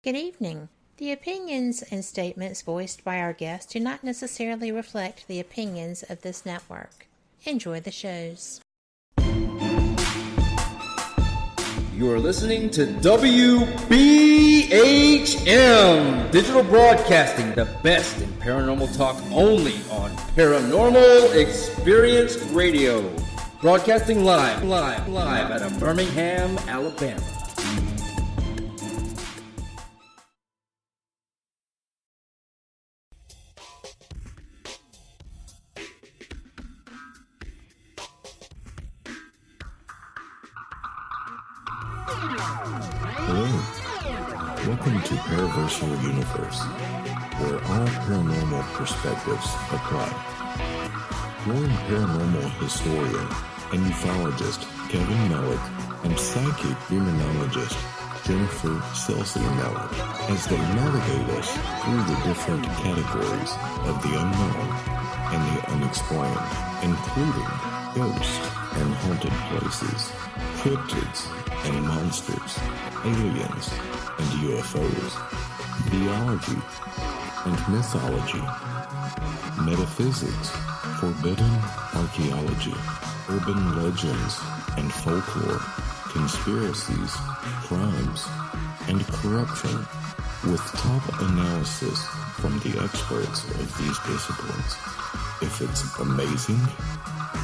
Good evening. The opinions and statements voiced by our guests do not necessarily reflect the opinions of this network. Enjoy the shows. You are listening to WBHM Digital Broadcasting, the best in paranormal talk only on Paranormal Experience Radio. Broadcasting live out of Birmingham, Alabama. Hello, welcome to Paranormal Universe, where all paranormal perspectives apply. Join paranormal historian and ufologist Kevin Malek and psychic demonologist Jennifer Malek as they navigate us through the different categories of the unknown and the unexplained, including ghosts and haunted places, cryptids and monsters, aliens and UFOs, theology and mythology, metaphysics, forbidden archaeology, urban legends and folklore, conspiracies, crimes, and corruption, with top analysis from the experts of these disciplines. If it's amazing,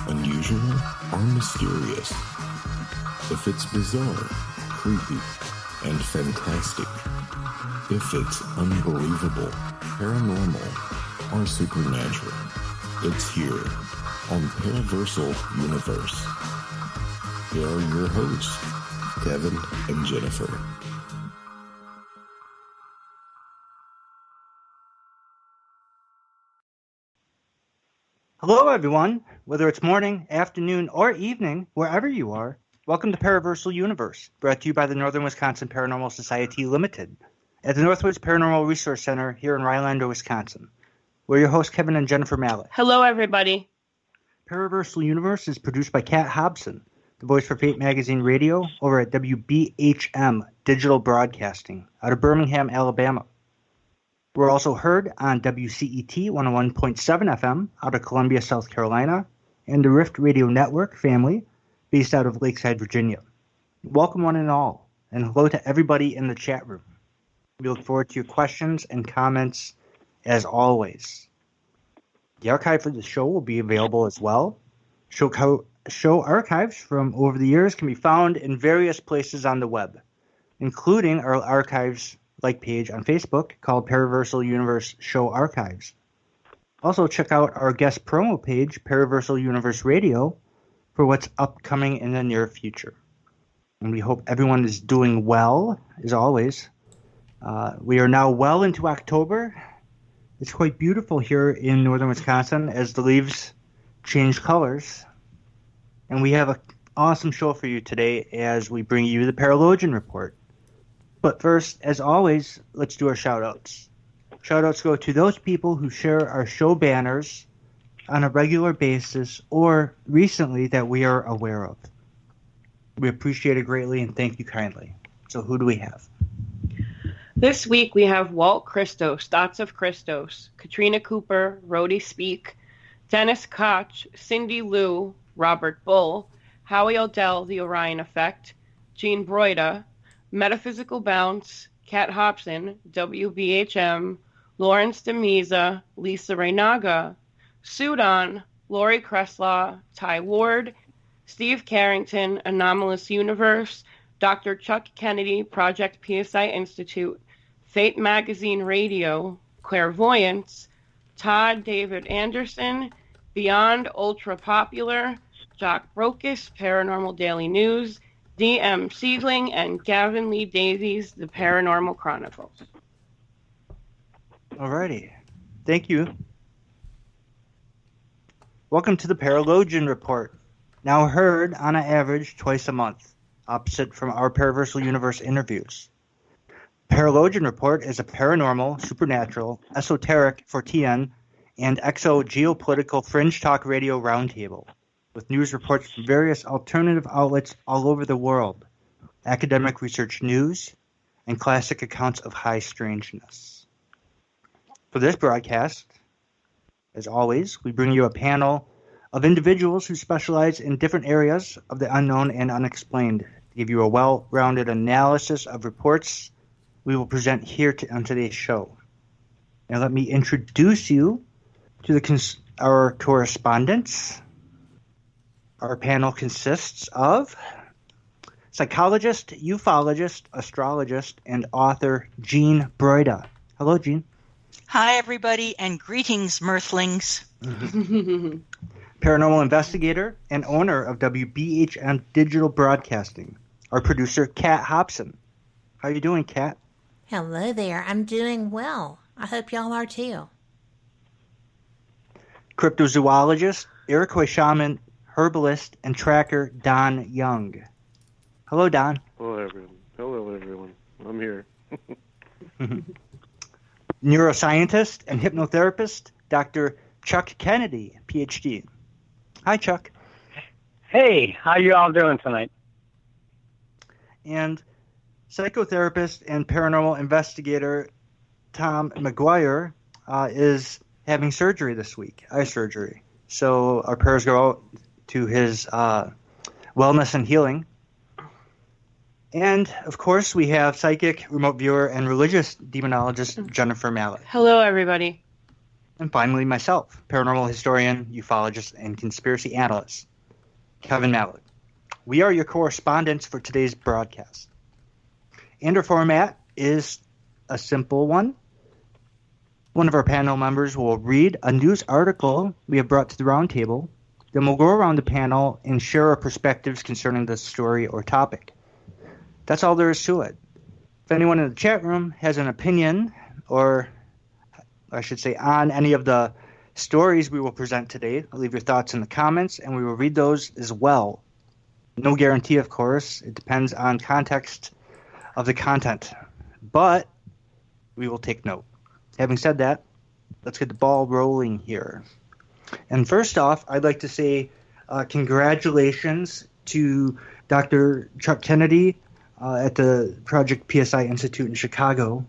unusual, or mysterious, if it's bizarre, creepy, and fantastic, if it's unbelievable, paranormal, or supernatural, it's here on Paraversal Universe. Here are your hosts, Kevin and Jennifer. Hello, everyone. Whether it's morning, afternoon, or evening, wherever you are, welcome to Paraversal Universe, brought to you by the Northern Wisconsin Paranormal Society Limited at the Northwoods Paranormal Resource Center here in Rhinelander, Wisconsin. We're your hosts, Kevin and Jennifer Malek. Hello, everybody. Paraversal Universe is produced by Kat Hobson, the voice for Fate Magazine Radio, over at WBHM Digital Broadcasting out of Birmingham, Alabama. We're also heard on WCET 101.7 FM out of Columbia, South Carolina, and the Rift Radio Network family based out of Lakeside, Virginia. Welcome one and all, and hello to everybody in the chat room. We look forward to your questions and comments as always. The archive for the show will be available as well. Show archives from over the years can be found in various places on the web, including our archives page on Facebook called Paraversal Universe Show Archives. Also check out our guest promo page, Paraversal Universe Radio, for what's upcoming in the near future. And we hope everyone is doing well, as always. We are now well into October. It's quite beautiful here in northern Wisconsin as the leaves change colors. And we have an awesome show for you today as we bring you the Paralogian Report. But first, as always, let's do our shout-outs. Shout-outs go to those people who share our show banners on a regular basis or recently that we are aware of. We appreciate it greatly and thank you kindly. So who do we have? This week we have Walt Christos, Dots of Christos, Katrina Cooper, Rhodey Speak, Dennis Koch, Cindy Liu, Robert Bull, Howie Odell, The Orion Effect, Gene Broida, Metaphysical Bounce, Kat Hobson, WBHM, Lawrence DeMisa, Lisa Reynaga, Sudan, Lori Kreslaw, Ty Ward, Steve Carrington, Anomalous Universe, Dr. Chuck Kennedy, Project PSI Institute, Fate Magazine Radio, Clairvoyance, Todd David Anderson, Beyond Ultra Popular, Jock Brokus, Paranormal Daily News, D.M. Siegling, and Gavin Lee Davies, The Paranormal Chronicles. Alrighty. Thank you. Welcome to the Paralogian Report, now heard on an average twice a month, opposite from our Paraversal Universe interviews. Paralogian Report is a paranormal, supernatural, esoteric, Fortean, and exo-geopolitical fringe talk radio roundtable, with news reports from various alternative outlets all over the world, academic research news, and classic accounts of high strangeness. For this broadcast, as always, we bring you a panel of individuals who specialize in different areas of the unknown and unexplained to give you a well-rounded analysis of reports we will present here on today's show. Now let me introduce you to our correspondents. Our panel consists of psychologist, ufologist, astrologist, and author Jean Broida. Hello, Jean. Hi, everybody, and greetings, Mirthlings. Paranormal investigator and owner of WBHM Digital Broadcasting, our producer, Kat Hobson. How you doing, Kat? Hello there. I'm doing well. I hope y'all are too. Cryptozoologist, Iroquois shaman, herbalist, and tracker Don Young. Hello, Don. Hello, everyone. I'm here. Neuroscientist and hypnotherapist, Dr. Chuck Kennedy, PhD. Hi, Chuck. Hey, how you all doing tonight? And psychotherapist and paranormal investigator Tom McGuire is having surgery this week, eye surgery. So our prayers go out to his wellness and healing. And, of course, we have psychic, remote viewer, and religious demonologist Jennifer Malek. Hello, everybody. And finally, myself, paranormal historian, ufologist, and conspiracy analyst, Kevin Malek. We are your correspondents for today's broadcast. And our format is a simple one. One of our panel members will read a news article we have brought to the roundtable. Then we'll go around the panel and share our perspectives concerning the story or topic. That's all there is to it. If anyone in the chat room has an opinion, or I should say on any of the stories we will present today, leave your thoughts in the comments, and we will read those as well. No guarantee, of course. It depends on context of the content. But we will take note. Having said that, let's get the ball rolling here. And first off, I'd like to say congratulations to Dr. Chuck Kennedy at the Project PSI Institute in Chicago.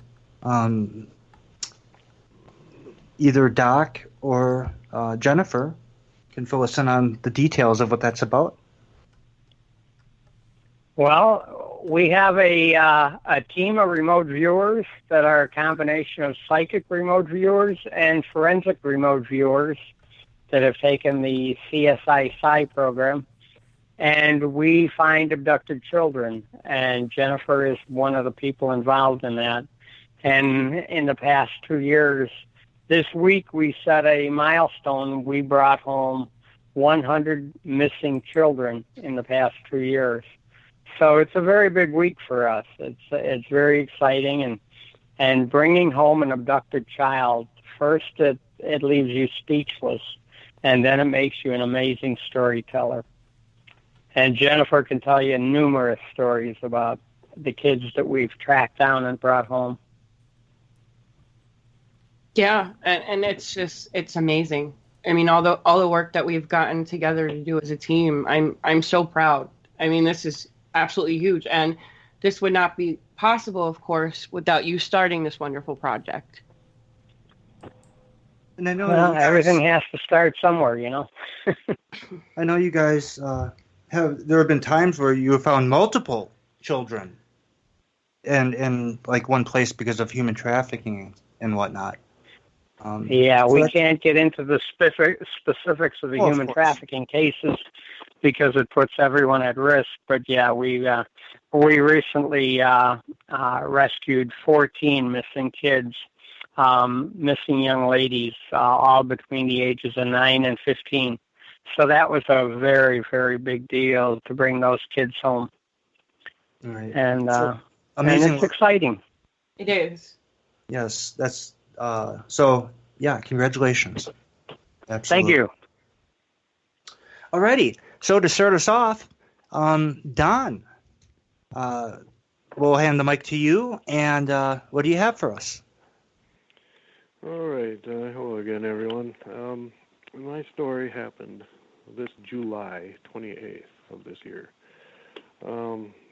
Either Doc or Jennifer can fill us in on the details of what that's about. Well, we have a team of remote viewers that are a combination of psychic remote viewers and forensic remote viewers that have taken the CSI Psi program. And we find abducted children, and Jennifer is one of the people involved in that. And in the past 2 years, this week we set a milestone. We brought home 100 missing children in the past 2 years. So it's a very big week for us. It's very exciting, and bringing home an abducted child, first it leaves you speechless, and then it makes you an amazing storyteller. And Jennifer can tell you numerous stories about the kids that we've tracked down and brought home. Yeah, and it's amazing. I mean, all the work that we've gotten together to do as a team, I'm so proud. I mean, this is absolutely huge, and this would not be possible, of course, without you starting this wonderful project. And I know everything has to start somewhere, you know. I know you guys there have been times where you have found multiple children in like one place because of human trafficking and whatnot. We can't get into the specifics of the human trafficking cases because it puts everyone at risk. But yeah, we recently rescued 14 missing kids, missing young ladies, all between the ages of 9 and 15. So that was a very, very big deal to bring those kids home. Right. And, amazing. And it's exciting. It is. Yes, that's so. Yeah, congratulations. Absolutely. Thank you. Alrighty. So to start us off, Don, we'll hand the mic to you. And what do you have for us? All right. Hello again, everyone. My story happened this July 28th of this year.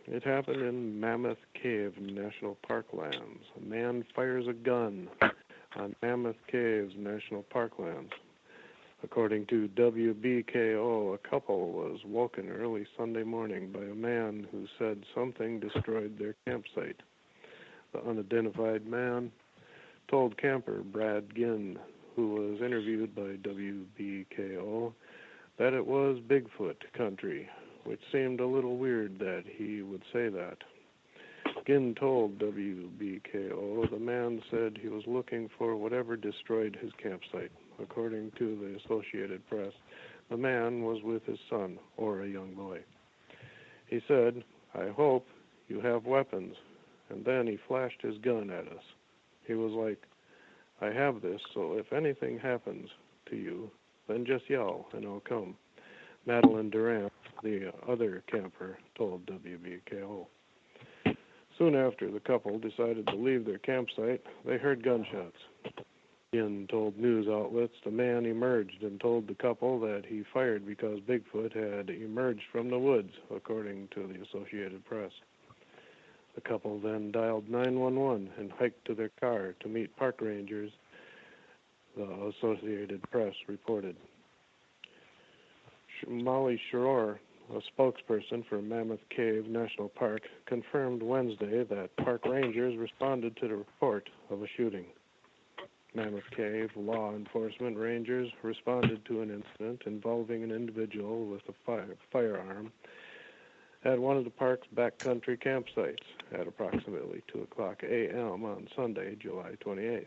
It happened in Mammoth Cave National Park lands. A man fires a gun on Mammoth Caves National Park lands. According to WBKO, a couple was woken early Sunday morning by a man who said something destroyed their campsite. The unidentified man told camper Brad Ginn, who was interviewed by WBKO, that it was Bigfoot country, which seemed a little weird that he would say that. Ginn told WBKO the man said he was looking for whatever destroyed his campsite. According to the Associated Press, the man was with his son, or a young boy. He said, "I hope you have weapons," and then he flashed his gun at us. He was like, "I have this, so if anything happens to you, then just yell and I'll come." Madeline Durant, the other camper, told WBKO. Soon after the couple decided to leave their campsite, they heard gunshots. Ginn told news outlets the man emerged and told the couple that he fired because Bigfoot had emerged from the woods, according to the Associated Press. The couple then dialed 911 and hiked to their car to meet park rangers, the Associated Press reported. Molly Schroer, a spokesperson for Mammoth Cave National Park, confirmed Wednesday that park rangers responded to the report of a shooting. Mammoth Cave law enforcement rangers responded to an incident involving an individual with a firearm at one of the park's backcountry campsites at approximately 2:00 a.m. on Sunday, July 28th.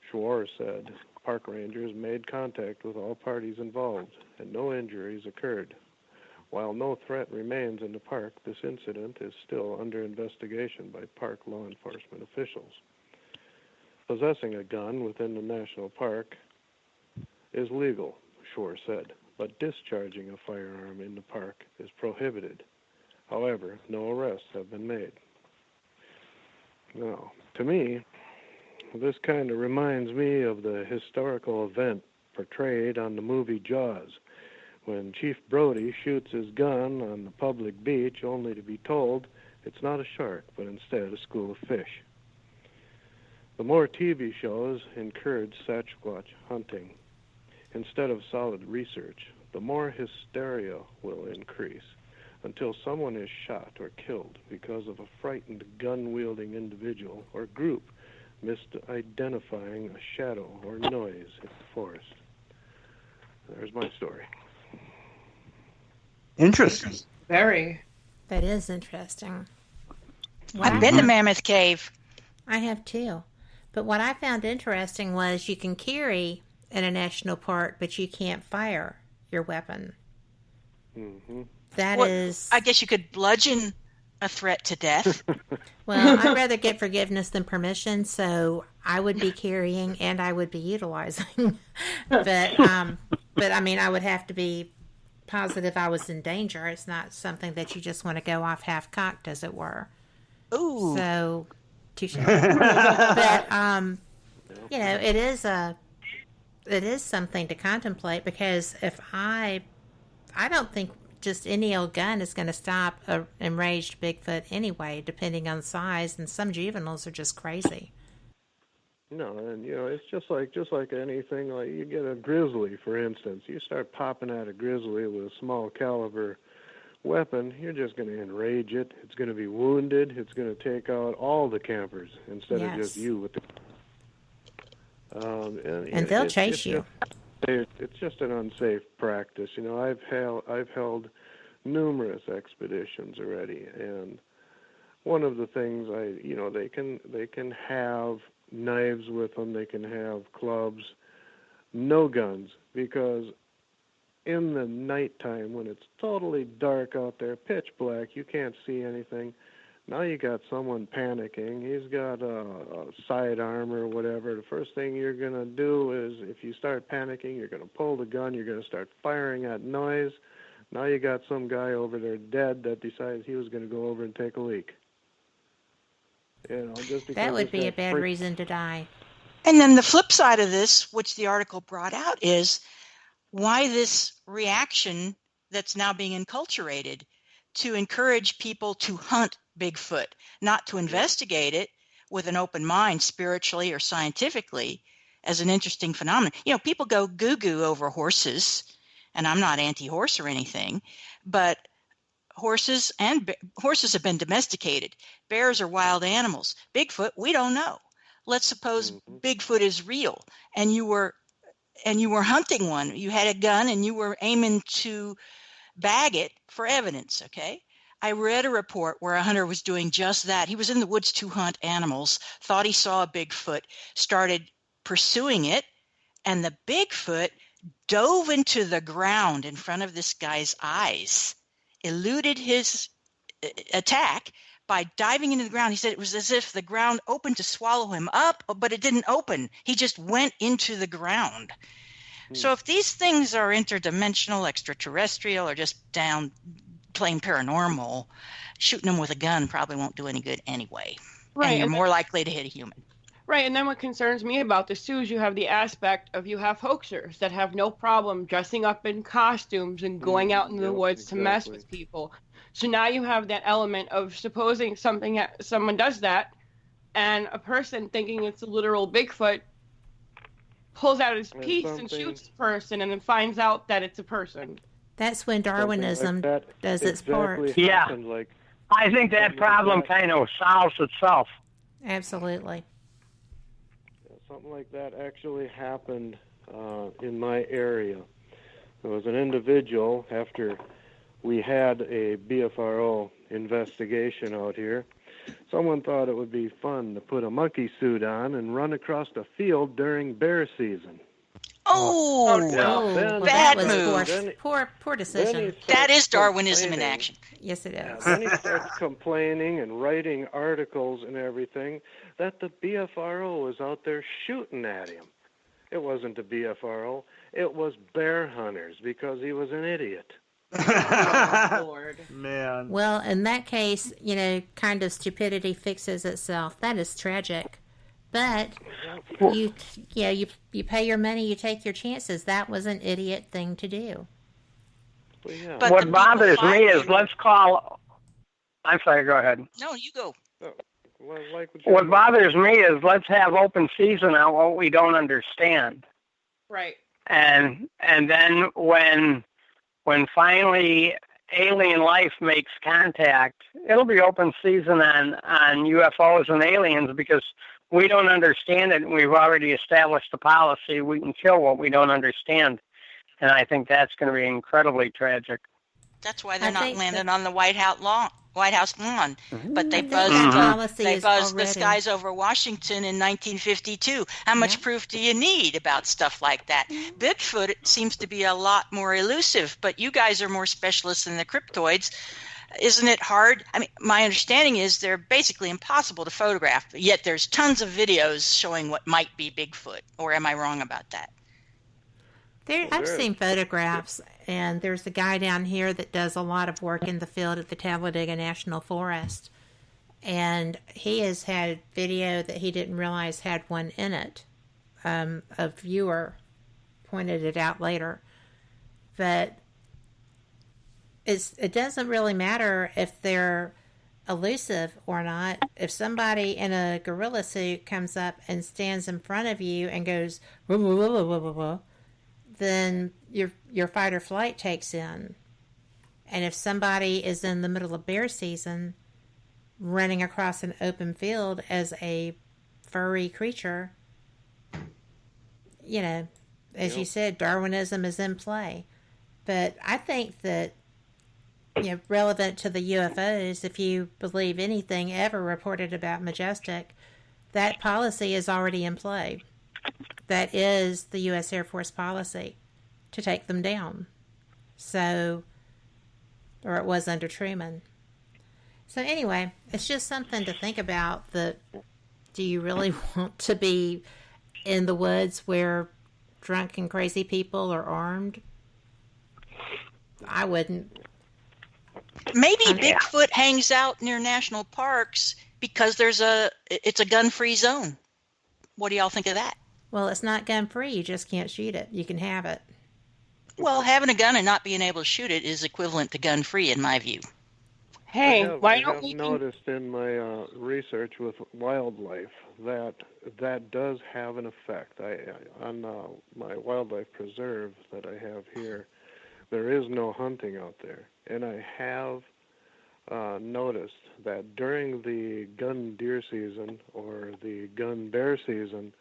Schwartz said park rangers made contact with all parties involved and no injuries occurred. While no threat remains in the park, this incident is still under investigation by park law enforcement officials. Possessing a gun within the national park is legal, Schwartz said, but discharging a firearm in the park is prohibited. However, no arrests have been made. Now, to me, this kind of reminds me of the historical event portrayed on the movie Jaws, when Chief Brody shoots his gun on the public beach only to be told it's not a shark, but instead a school of fish. The more TV shows encourage Sasquatch hunting instead of solid research, the more hysteria will increase until someone is shot or killed because of a frightened gun-wielding individual or group misidentifying a shadow or noise in the forest. There's my story. Interesting. Very. That is interesting. I've been to Mammoth Cave. I have too. But what I found interesting was you can carry in a national park, but you can't fire your weapon. Mm-hmm. I guess you could bludgeon a threat to death. Well, I'd rather get forgiveness than permission, so I would be carrying and I would be utilizing. but I mean, I would have to be positive I was in danger. It's not something that you just want to go off half-cocked, as it were. Ooh. So, touche. But, you know, it is something to contemplate, because if I don't think just any old gun is going to stop an enraged Bigfoot anyway, depending on size, and some juveniles are just crazy. No, and you know, it's just like anything. Like you get a grizzly, for instance. You start popping at a grizzly with a small caliber weapon, you're just going to enrage it. It's going to be wounded. It's going to take out all the campers instead of just you with the. And they'll chase you. It's just an unsafe practice. You know, I've held numerous expeditions already, and one of the things they can have knives with them, they can have clubs, no guns, because in the nighttime when it's totally dark out there, pitch black, you can't see anything. Now you got someone panicking. He's got a sidearm or whatever. The first thing you're going to do is, if you start panicking, you're going to pull the gun. You're going to start firing at noise. Now you got some guy over there dead that decided he was going to go over and take a leak. You know, just because that would be a bad reason to die. And then the flip side of this, which the article brought out, is why this reaction that's now being enculturated. to encourage people to hunt Bigfoot, not to investigate it with an open mind spiritually or scientifically as an interesting phenomenon. You know, people go goo-goo over horses, and I'm not anti-horse or anything, but horses have been domesticated. Bears are wild animals. Bigfoot, we don't know. Let's suppose Bigfoot is real, and you were hunting one. You had a gun and you were aiming to bag it for evidence, okay? I read a report where a hunter was doing just that. He was in the woods to hunt animals, thought he saw a Bigfoot, started pursuing it, and the Bigfoot dove into the ground in front of this guy's eyes, eluded his attack by diving into the ground. He said it was as if the ground opened to swallow him up, but it didn't open. He just went into the ground. So if these things are interdimensional, extraterrestrial, or just down plain paranormal, shooting them with a gun probably won't do any good anyway. Right. And you're more likely to hit a human. Right, and then what concerns me about this too is you have the aspect of you have hoaxers that have no problem dressing up in costumes and going out into the woods to mess with people. So now you have that element of supposing someone does that, and a person thinking it's a literal Bigfoot pulls out his piece and shoots the person, and then finds out that it's a person. That's when Darwinism does its part. Yeah, I think that problem kind of solves itself. Absolutely. Something like that actually happened in my area. There was an individual, after we had a BFRO investigation out here, someone thought it would be fun to put a monkey suit on and run across the field during bear season. Bad move. Poor decision. That is Darwinism in action. Yes, it is. Then he starts complaining and writing articles and everything that the BFRO was out there shooting at him. It wasn't the BFRO. It was bear hunters because he was an idiot. Oh, Lord. Man. Well, in that case, kind of stupidity fixes itself. That is tragic. But you pay your money, you take your chances. That was an idiot thing to do. Well, yeah. But What bothers me is I'm sorry, go ahead. No, you go. What bothers me is let's have open season on what we don't understand. Right. And then when finally alien life makes contact, it'll be open season on UFOs and aliens because we don't understand it, and we've already established the policy. We can kill what we don't understand. And I think that's going to be incredibly tragic. That's why they're not landing on the White House lawn. But they buzzed the skies over Washington in 1952. How much proof do you need about stuff like that? Bigfoot seems to be a lot more elusive, but you guys are more specialists in the cryptoids. Isn't it hard? I mean, my understanding is they're basically impossible to photograph, yet there's tons of videos showing what might be Bigfoot. Or am I wrong about that? I've seen photographs, and there's a guy down here that does a lot of work in the field at the Talladega National Forest, and he has had video that he didn't realize had one in it. A viewer pointed it out later, but it doesn't really matter if they're elusive or not. If somebody in a gorilla suit comes up and stands in front of you and goes, whoa, whoa, whoa, whoa, whoa, whoa, then your fight or flight takes in. And if somebody is in the middle of bear season running across an open field as a furry creature, as you said, Darwinism is in play. But I think that, relevant to the UFOs, if you believe anything ever reported about Majestic, that policy is already in play. That is the U.S. Air Force policy to take them down. Or it was under Truman. So anyway, it's just something to think about. Do you really want to be in the woods where drunk and crazy people are armed? I wouldn't. Maybe Bigfoot hangs out near national parks because it's a gun-free zone. What do y'all think of that? Well, it's not gun-free. You just can't shoot it. You can have it. Well, having a gun and not being able to shoot it is equivalent to gun-free in my view. Hey, why I don't have we noticed in my research with wildlife that does have an effect. On my wildlife preserve that I have here, there is no hunting out there, and I have noticed that during the gun deer season or the gun bear season,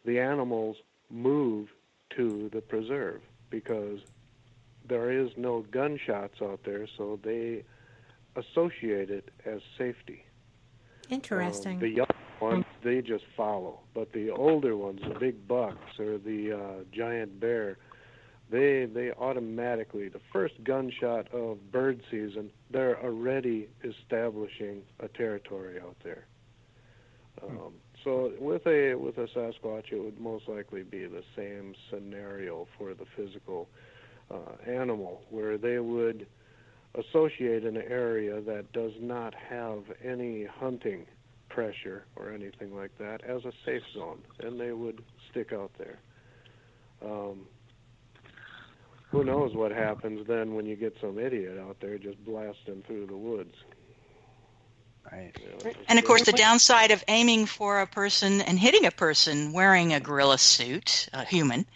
the animals move to the preserve because there is no gunshots out there, so they associate it as safety. Interesting. The young ones, they just follow, but the older ones, the big bucks or the giant bear, they automatically, the first gunshot of bird season, they're already establishing a territory out there. So with a Sasquatch, it would most likely be the same scenario for the physical animal, where they would associate an area that does not have any hunting pressure or anything like that as a safe zone, and they would stick out there. Who knows what happens then when you get some idiot out there just blasting through the woods. Right. You know, And of course, the downside of aiming for a person and hitting a person wearing a gorilla suit, a human,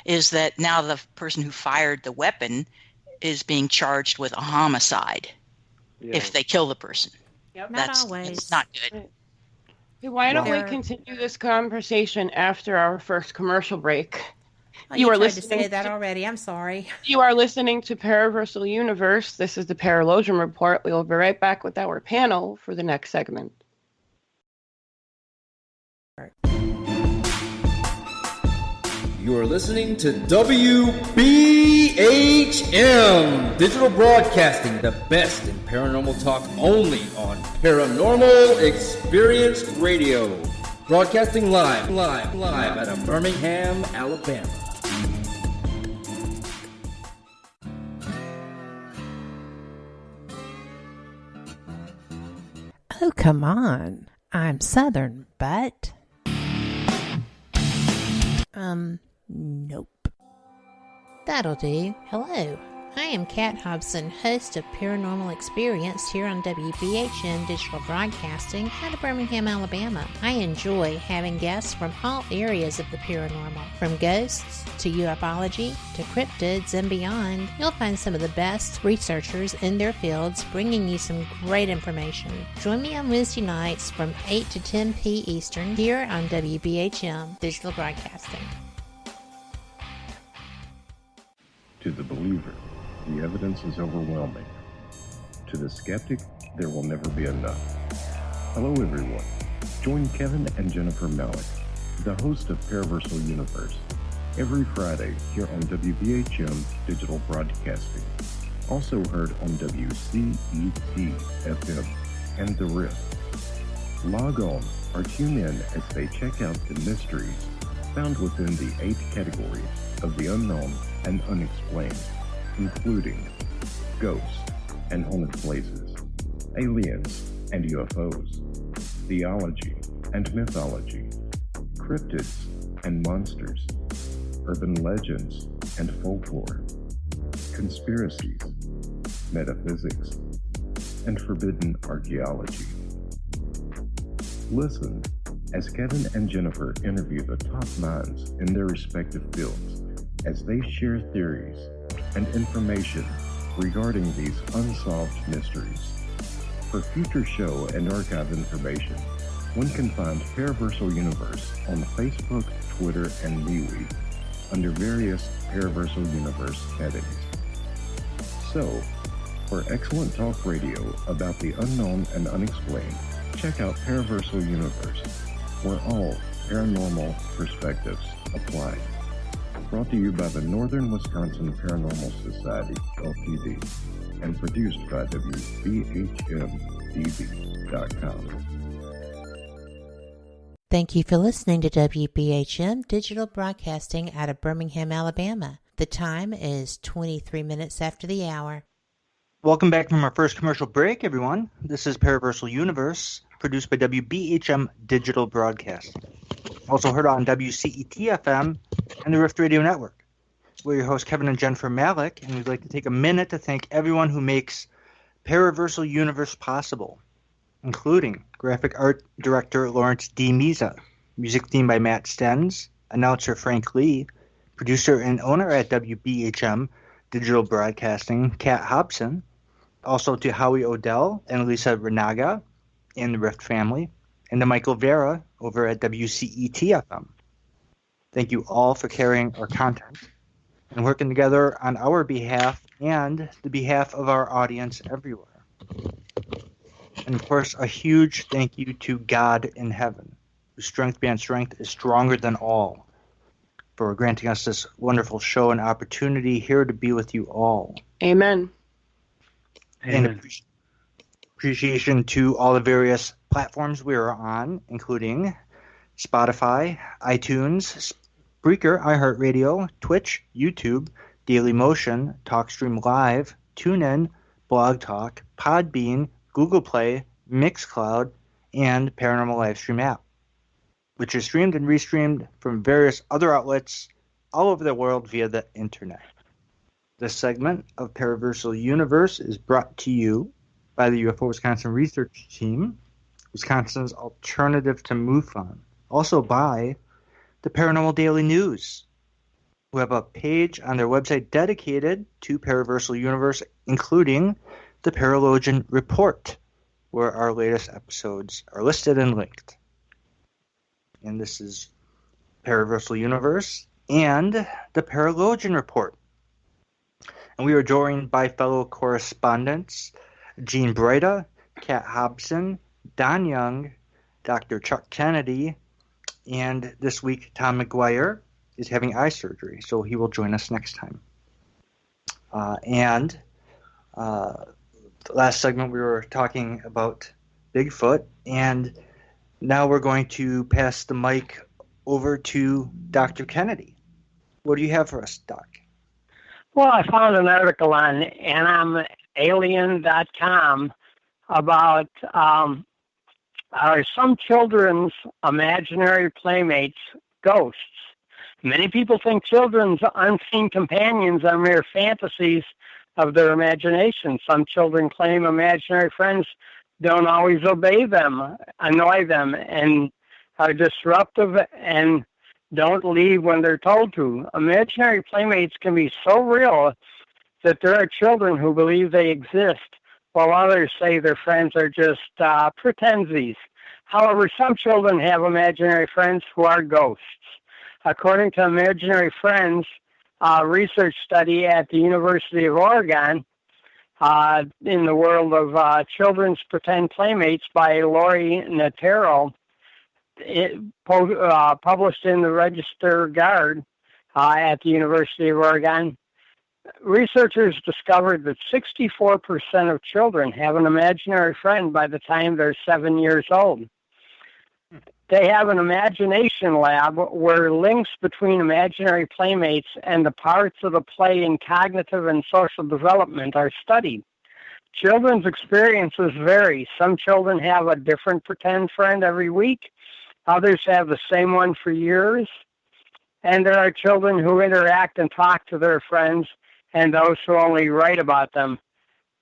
is that now the person who fired the weapon is being charged with a homicide if they kill the person. Yep. Not always. It's not good. Hey, why don't we There- continue this conversation after our first commercial break? Oh, You you are tried to listening say that to- already. I'm sorry. You are listening to Paraversal Universe. This is the Paralogian Report. We will be right back with our panel for the next segment. You are listening to WBHM Digital Broadcasting, the best in paranormal talk only on Paranormal Experience Radio. Broadcasting live out of Birmingham, Alabama. Oh, come on. I'm Southern, but... Nope. That'll do. Hello. I am Kat Hobson, host of Paranormal Experience here on WBHM Digital Broadcasting out of Birmingham, Alabama. I enjoy having guests from all areas of the paranormal, from ghosts to ufology to cryptids and beyond. You'll find some of the best researchers in their fields bringing you some great information. Join me on Wednesday nights from 8 to 10 p. Eastern here on WBHM Digital Broadcasting. To the believer, the evidence is overwhelming. To the skeptic, there will never be enough. Hello everyone. Join Kevin and Jennifer Malek, the host of Paraversal Universe, every Friday here on WBHM Digital Broadcasting. Also heard on WCET-FM and The Rift. Log on or tune in as they check out the mysteries found within the 8 categories of the unknown and unexplained, including ghosts and haunted places, aliens and UFOs, theology and mythology, cryptids and monsters, urban legends and folklore, conspiracies, metaphysics, and forbidden archaeology. Listen as Kevin and Jennifer interview the top minds in their respective fields as they share theories and information regarding these unsolved mysteries. For future show and archive information, one can find Paraversal Universe on Facebook, Twitter, and MeWe under various Paraversal Universe headings. So, for excellent talk radio about the unknown and unexplained, check out Paraversal Universe, where all paranormal perspectives apply. Brought to you by the Northern Wisconsin Paranormal Society, LTD, and produced by WBHM-DB.com. Thank you for listening to WBHM Digital Broadcasting out of Birmingham, Alabama. The time is 23 minutes after the hour. Welcome back from our first commercial break, everyone. This is Paraversal Universe, produced by WBHM Digital Broadcasting. Also heard on WCET-FM and the Rift Radio Network. We're your hosts, Kevin and Jennifer Malek, and we'd like to take a minute to thank everyone who makes Paraversal Universe possible, including graphic art director Lawrence D. Meza, music theme by Matt Stenz, announcer Frank Lee, producer and owner at WBHM Digital Broadcasting, Kat Hobson, also to Howie Odell and Lisa Renaga and the Rift family, and to Michael Vera over at WCET-FM. Thank you all for carrying our content and working together on our behalf and the behalf of our audience everywhere. And of course, a huge thank you to God in heaven, whose strength beyond strength is stronger than all, for granting us this wonderful show and opportunity here to be with you all. Amen. And appreciation to all the various platforms we are on, including Spotify, iTunes, Spreaker, iHeartRadio, Twitch, YouTube, Dailymotion, TalkStream Live, TuneIn, Blog Talk, Podbean, Google Play, Mixcloud, and Paranormal Livestream app, which is streamed and restreamed from various other outlets all over the world via the internet. This segment of Paraversal Universe is brought to you by the UFO Wisconsin Research Team, Wisconsin's alternative to MUFON. Also by the Paranormal Daily News, who have a page on their website dedicated to Paraversal Universe, including the Paralogian Report, where our latest episodes are listed and linked. And this is Paraversal Universe and the Paralogian Report. And we are joined by fellow correspondents Gene Breida, Kat Hobson, Don Young, Dr. Chuck Kennedy, and this week Tom McGuire is having eye surgery, so he will join us next time. Last segment we were talking about Bigfoot, and now we're going to pass the mic over to Dr. Kennedy. What do you have for us, Doc? Well, I found an article on animalien.com about are some children's imaginary playmates ghosts. Many people think children's unseen companions are mere fantasies of their imagination. Some children claim imaginary friends don't always obey them, annoy them, and are disruptive and don't leave when they're told to. Imaginary playmates can be so real that there are children who believe they exist, while others say their friends are just pretensies. However, some children have imaginary friends who are ghosts. According to Imaginary Friends, research study at the University of Oregon in the world of children's pretend playmates by Lori Natero, published in the Register Guard at the University of Oregon, researchers discovered that 64% of children have an imaginary friend by the time they're 7 years old. They have an imagination lab where links between imaginary playmates and the parts of the play in cognitive and social development are studied. Children's experiences vary. Some children have a different pretend friend every week. Others have the same one for years. And there are children who interact and talk to their friends and those who only write about them.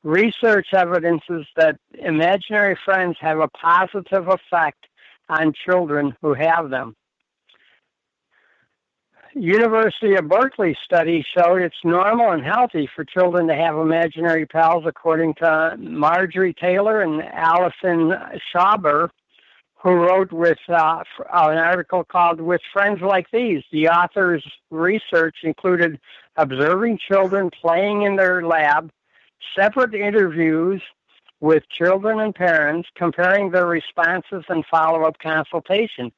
Research evidences that imaginary friends have a positive effect on children who have them. University of Berkeley study showed it's normal and healthy for children to have imaginary pals, according to Marjorie Taylor and Allison Schauber, who wrote with an article called With Friends Like These. The author's research included observing children playing in their lab, separate interviews with children and parents, comparing their responses, and follow-up consultation.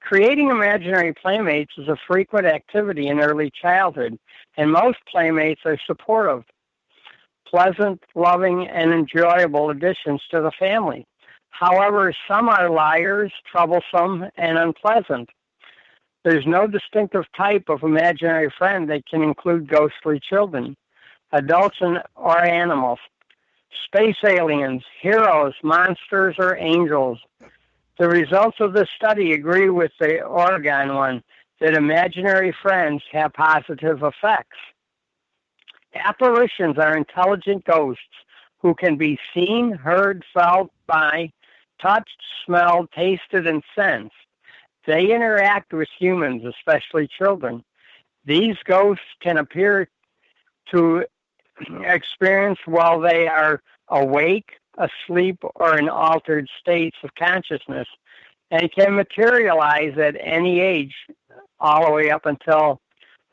Creating imaginary playmates is a frequent activity in early childhood, and most playmates are supportive, pleasant, loving, and enjoyable additions to the family. However, some are liars, troublesome, and unpleasant. There's no distinctive type of imaginary friend that can include ghostly children, adults or animals, space aliens, heroes, monsters, or angels. The results of this study agree with the Oregon one, that imaginary friends have positive effects. Apparitions are intelligent ghosts who can be seen, heard, felt by, touched, smelled, tasted, and sensed. They interact with humans, especially children. These ghosts can appear to experience while they are awake, asleep, or in altered states of consciousness, and can materialize at any age, all the way up until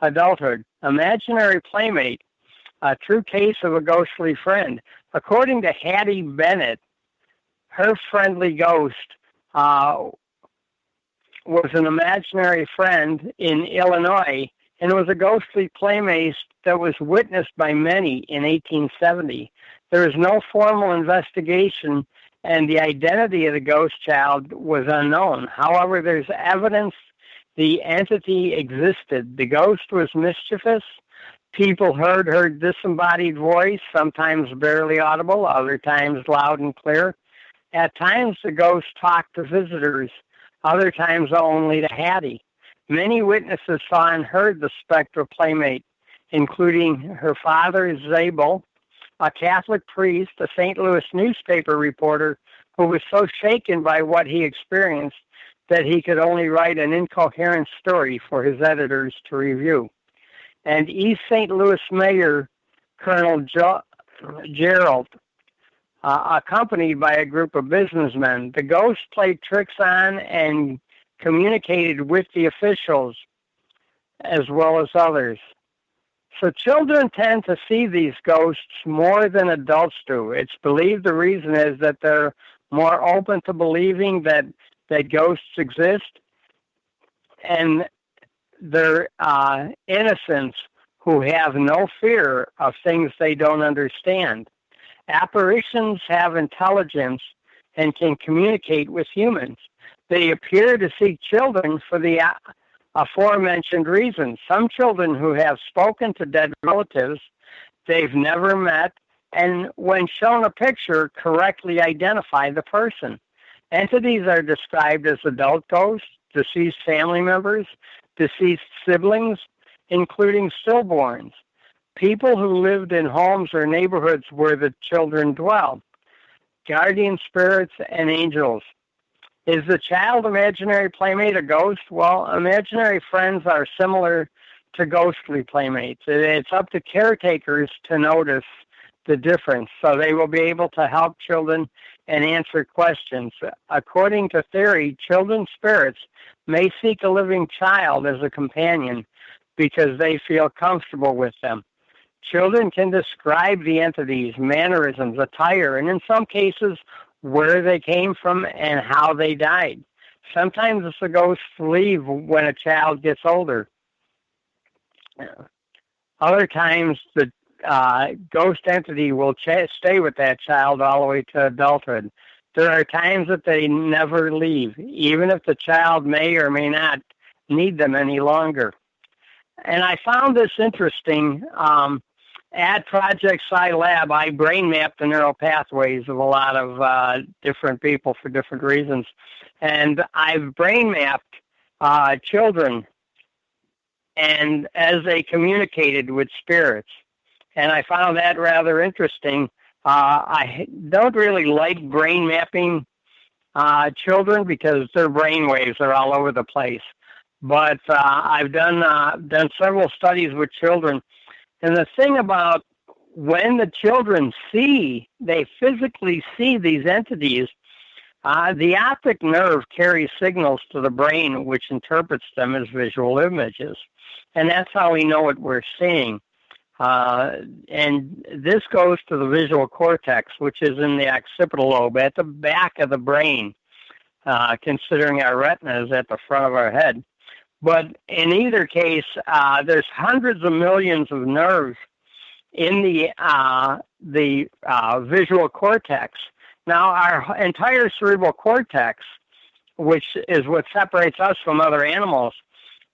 adulthood. Imaginary playmate, a true case of a ghostly friend. According to Hattie Bennett, her friendly ghost was an imaginary friend in Illinois, and was a ghostly playmate that was witnessed by many in 1870. There is no formal investigation, and the identity of the ghost child was unknown. However, there's evidence the entity existed. The ghost was mischievous. People heard her disembodied voice, sometimes barely audible, other times loud and clear. At times, the ghost talked to visitors, other times only to Hattie. Many witnesses saw and heard the spectral playmate, including her father, Zabel, a Catholic priest, a St. Louis newspaper reporter who was so shaken by what he experienced that he could only write an incoherent story for his editors to review. And East St. Louis Mayor Colonel Gerald, accompanied by a group of businessmen. The ghost played tricks on and communicated with the officials as well as others. So children tend to see these ghosts more than adults do. It's believed the reason is that they're more open to believing that ghosts exist, and they're innocents who have no fear of things they don't understand. Apparitions have intelligence and can communicate with humans. They appear to seek children for the aforementioned reasons. Some children who have spoken to dead relatives they've never met, and when shown a picture, correctly identify the person. Entities are described as adult ghosts, deceased family members, deceased siblings, including stillborns, people who lived in homes or neighborhoods where the children dwelled, guardian spirits, and angels. Is the child imaginary playmate a ghost? Well, imaginary friends are similar to ghostly playmates. It's up to caretakers to notice the difference, so they will be able to help children and answer questions. According to theory, children's spirits may seek a living child as a companion because they feel comfortable with them. Children can describe the entities, mannerisms, attire, and in some cases, where they came from and how they died. Sometimes the ghosts leave when a child gets older. Other times, the ghost entity will stay with that child all the way to adulthood. There are times that they never leave, even if the child may or may not need them any longer. And I found this interesting. At Project Scilab, I brain mapped the neural pathways of a lot of different people for different reasons. And I've brain mapped children and as they communicated with spirits. And I found that rather interesting. I don't really like brain mapping children because their brain waves are all over the place. But I've done several studies with children. And the thing about when the children they physically see these entities, the optic nerve carries signals to the brain, which interprets them as visual images. And that's how we know what we're seeing. And this goes to the visual cortex, which is in the occipital lobe at the back of the brain, considering our retina is at the front of our head. But in either case, there's hundreds of millions of nerves in the visual cortex. Now, our entire cerebral cortex, which is what separates us from other animals,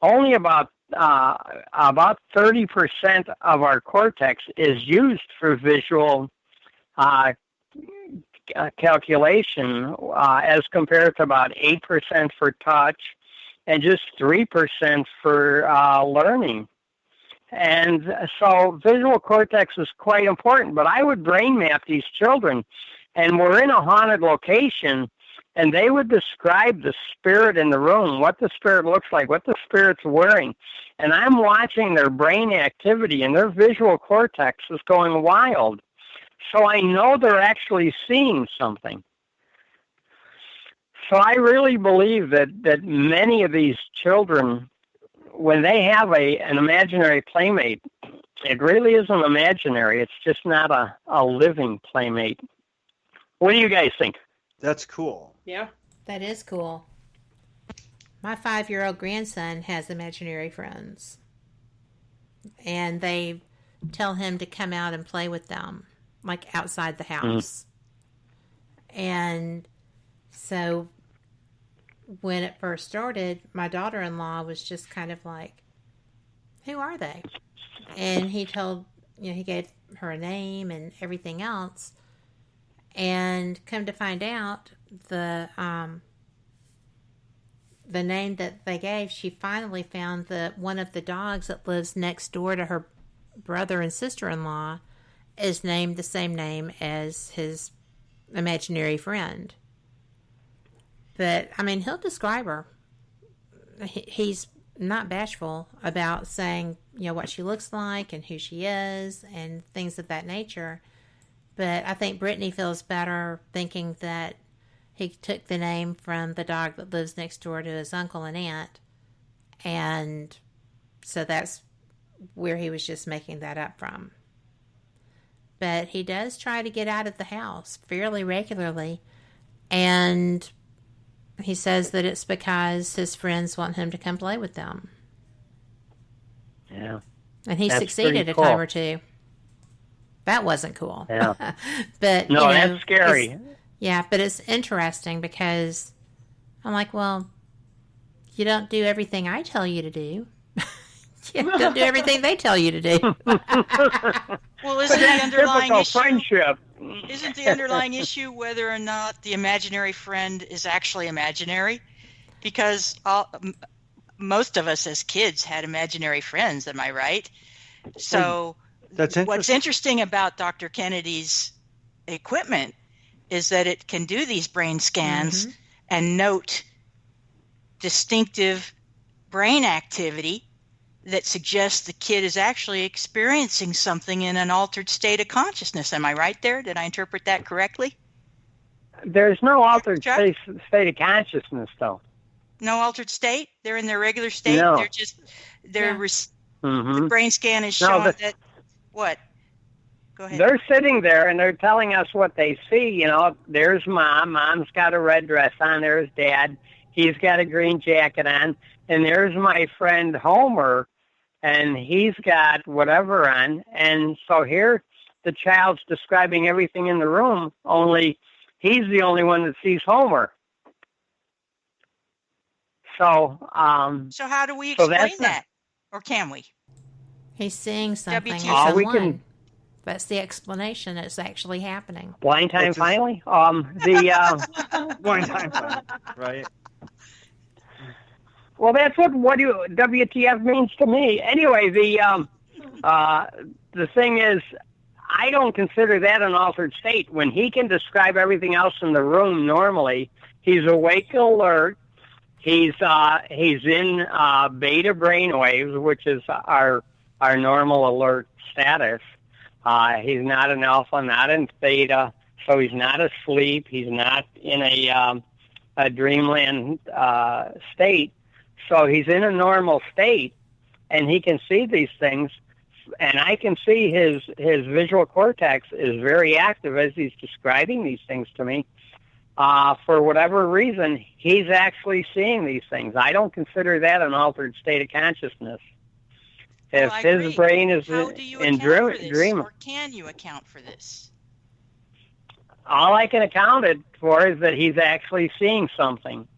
only about 30% of our cortex is used for visual calculation, as compared to about 8% for touch and just 3% for learning. And so visual cortex is quite important. But I would brain map these children, and we're in a haunted location, and they would describe the spirit in the room, what the spirit looks like, what the spirit's wearing. And I'm watching their brain activity, and their visual cortex is going wild. So I know they're actually seeing something. So I really believe that many of these children, when they have an imaginary playmate, it really isn't imaginary. It's just not a living playmate. What do you guys think? That's cool. Yeah. That is cool. My 5-year-old grandson has imaginary friends. And they tell him to come out and play with them, like outside the house. And so when it first started, my daughter-in-law was just kind of like, who are they? And he told, he gave her a name and everything else. And come to find out, the name that they gave, she finally found that one of the dogs that lives next door to her brother and sister-in-law is named the same name as his imaginary friend. But, I mean, he'll describe her. He's not bashful about saying, what she looks like and who she is and things of that nature. But I think Brittany feels better thinking that he took the name from the dog that lives next door to his uncle and aunt. And so that's where he was just making that up from. But he does try to get out of the house fairly regularly. And he says that it's because his friends want him to come play with them. Yeah. And he That's succeeded pretty a cool. time or two. That wasn't cool. Yeah. But No, that's scary. Yeah, but it's interesting because I'm like, well, you don't do everything I tell you to do. You don't do everything they tell you to do. Well, isn't the underlying issue? Friendship. Isn't the underlying issue whether or not the imaginary friend is actually imaginary? Because most of us as kids had imaginary friends, am I right? So what's interesting about Dr. Kennedy's equipment is that it can do these brain scans and note distinctive brain activity that suggests the kid is actually experiencing something in an altered state of consciousness. Am I right there? Did I interpret that correctly? There's no altered state of consciousness, though. No altered state? They're in their regular state? No. They're just, the brain scan is showing that, what? Go ahead. They're sitting there and they're telling us what they see. There's Mom. Mom's got a red dress on. There's Dad. He's got a green jacket on. And there's my friend Homer, and he's got whatever on. And so here the child's describing everything in the room, only he's the only one that sees Homer. So how do we explain that? Or can we? He's seeing something. WTF. That's the explanation. It's actually happening. Blind time finally? Blind time finally, right? Well, that's what WTF means to me. Anyway, the thing is, I don't consider that an altered state. When he can describe everything else in the room normally, he's awake, alert. He's in beta brainwaves, which is our normal alert status. He's not in alpha, not in theta, so he's not asleep. He's not in a dreamland state. So he's in a normal state, and he can see these things, and I can see his visual cortex is very active as he's describing these things to me. For whatever reason, he's actually seeing these things. I don't consider that an altered state of consciousness. If his brain is in dream, or can you account for this? All I can account it for is that he's actually seeing something,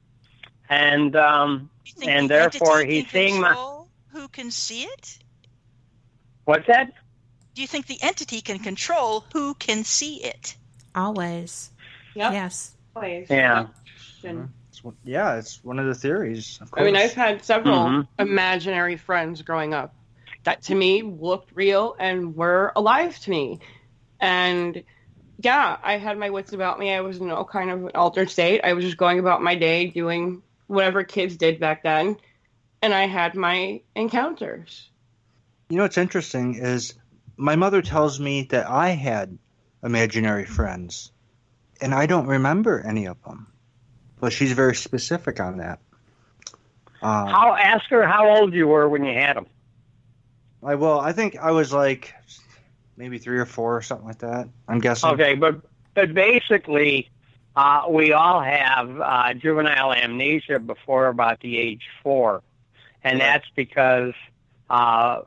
and therefore he's seeing who can see it. What's that? Do you think the entity can control who can see it? Always. Yep. Yes. Always. Yeah. Yeah, it's one of the theories. Of course. I mean, I've had several imaginary friends growing up. that to me looked real and were alive to me. And yeah, I had my wits about me. I was in all kind of an altered state. I was just going about my day doing whatever kids did back then. And I had my encounters. You know what's interesting is my mother tells me that I had imaginary friends, and I don't remember any of them. But she's very specific on that. Ask her how old you were when you had them. I think I was like maybe 3 or 4 or something like that. I'm guessing. Okay, but basically, we all have juvenile amnesia before about the age 4, and that's because our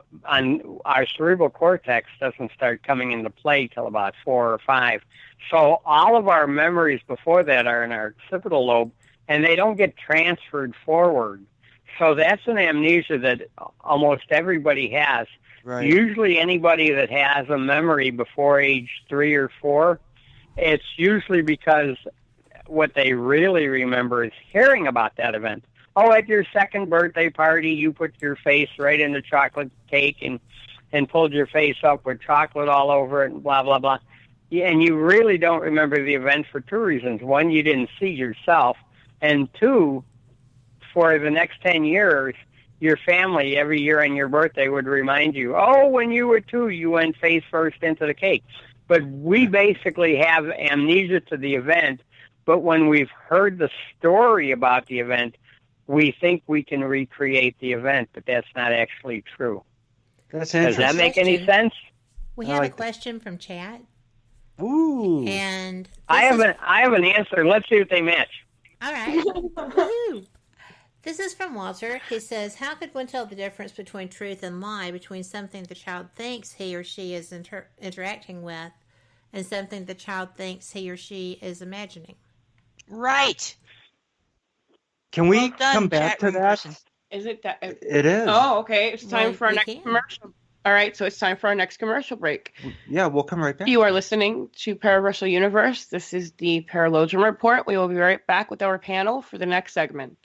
cerebral cortex doesn't start coming into play till about 4 or 5. So all of our memories before that are in our occipital lobe, and they don't get transferred forward. So that's an amnesia that almost everybody has. Right. Usually anybody that has a memory before age 3 or 4, it's usually because what they really remember is hearing about that event. Oh, at your second birthday party, you put your face right in the chocolate cake and pulled your face up with chocolate all over it and blah, blah, blah. And you really don't remember the event for 2 reasons. 1, you didn't see yourself. And 2, for the next 10 years, your family every year on your birthday would remind you, oh, when you were 2, you went face first into the cake. But we basically have amnesia to the event, but when we've heard the story about the event, we think we can recreate the event, but that's not actually true. That's interesting. Does that make any sense? We have a question from chat. Ooh. And I have an answer. Let's see if they match. All right. Woohoo. This is from Walter. He says, how could one tell the difference between truth and lie, between something the child thinks he or she is interacting with and something the child thinks he or she is imagining? Right. Can we come back to that? Is it that? It is. Oh, okay. It's time for our next commercial. All right, so it's time for our next commercial break. Yeah, we'll come right back. You are listening to Paraversal Universe. This is the Paralogian Report. We will be right back with our panel for the next segment.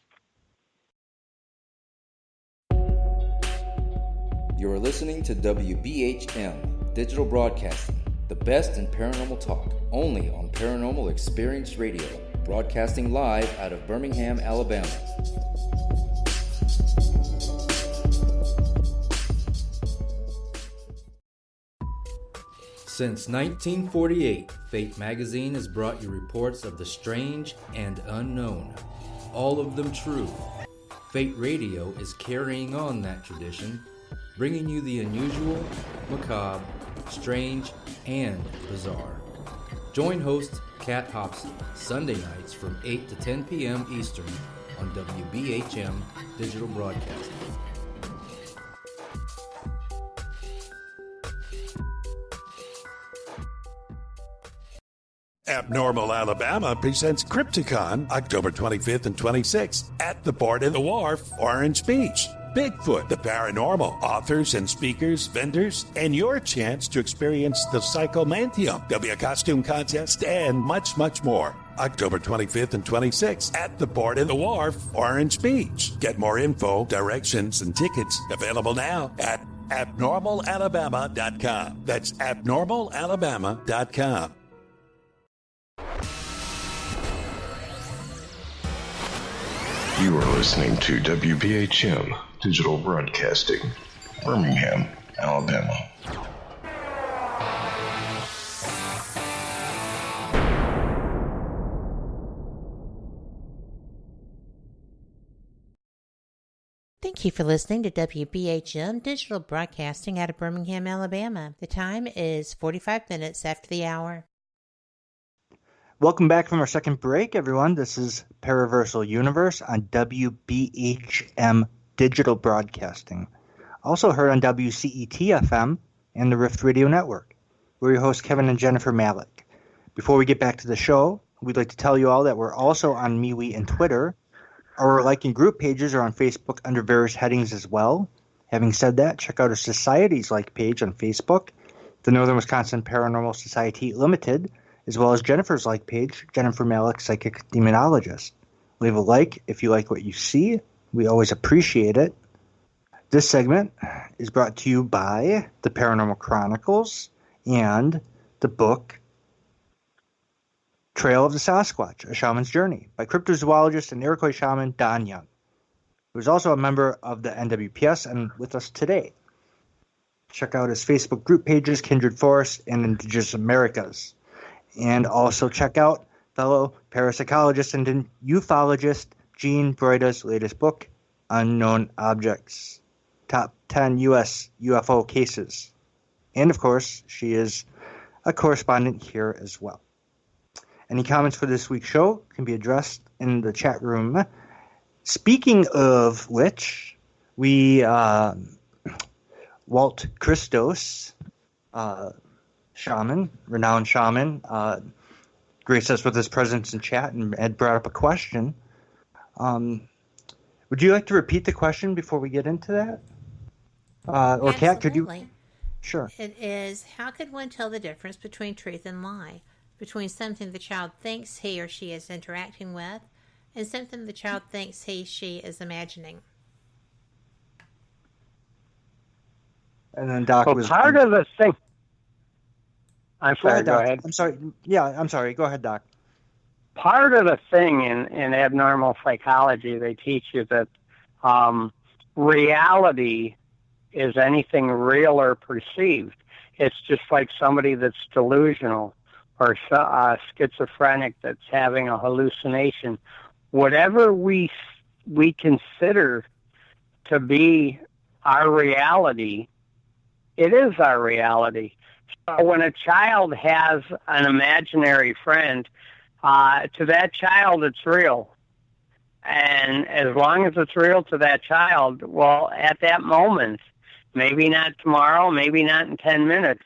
You're listening to WBHM Digital Broadcasting, the best in paranormal talk, only on Paranormal Experience Radio, broadcasting live out of Birmingham, Alabama. Since 1948, Fate magazine has brought you reports of the strange and unknown, all of them true. Fate Radio is carrying on that tradition, bringing you the unusual, macabre, strange, and bizarre. Join host Kat Hobson Sunday nights from 8 to 10 p.m. Eastern on WBHM Digital Broadcasting. Abnormal Alabama presents Crypticon October 25th and 26th at the Port in the Wharf, Orange Beach. Bigfoot, the paranormal, authors and speakers, vendors, and your chance to experience the Psychomantium. There'll be a costume contest and much, much more. October 25th and 26th at the Port in the Wharf, Orange Beach. Get more info, directions, and tickets available now at abnormalalabama.com. That's abnormalalabama.com. You are listening to WBHM Digital Broadcasting, Birmingham, Alabama. Thank you for listening to WBHM Digital Broadcasting out of Birmingham, Alabama. The time is 45 minutes after the hour. Welcome back from our second break, everyone. This is Paraversal Universe on WBHM Digital Broadcasting. Also heard on WCET-FM and the Rift Radio Network. We're your hosts, Kevin and Jennifer Malek. Before we get back to the show, we'd like to tell you all that we're also on MeWe and Twitter. Our like and group pages are on Facebook under various headings as well. Having said that, check out our Society's like page on Facebook, the Northern Wisconsin Paranormal Society Limited, as well as Jennifer's like page, Jennifer Malek, Psychic Demonologist. Leave a like if you like what you see. We always appreciate it. This segment is brought to you by the Paranormal Chronicles and the book Trail of the Sasquatch, A Shaman's Journey by cryptozoologist and Iroquois shaman Don Young, who is also a member of the NWPS and with us today. Check out his Facebook group pages, Kindred Forest and Indigenous Americas. And also check out fellow parapsychologist and ufologist Gene Broida's latest book, Unknown Objects, Top 10 U.S. UFO Cases. And, of course, she is a correspondent here as well. Any comments for this week's show can be addressed in the chat room. Speaking of which, we, Walt Christos, shaman, renowned shaman, graced us with his presence in chat and had brought up a question. Would you like to repeat the question before we get into that? Or Kat, could you? Sure. It is, how could one tell the difference between truth and lie? Between something the child thinks he or she is interacting with and something the child thinks he, she is imagining. And then Doc was... part of the thing... I'm sorry, go ahead. I'm sorry. Yeah, I'm sorry. Go ahead, Doc. Part of the thing in abnormal psychology, they teach you that reality is anything real or perceived. It's just like somebody that's delusional or schizophrenic that's having a hallucination. Whatever we consider to be our reality, it is our reality. So when a child has an imaginary friend, to that child it's real. And as long as it's real to that child, well, at that moment, maybe not tomorrow, maybe not in 10 minutes,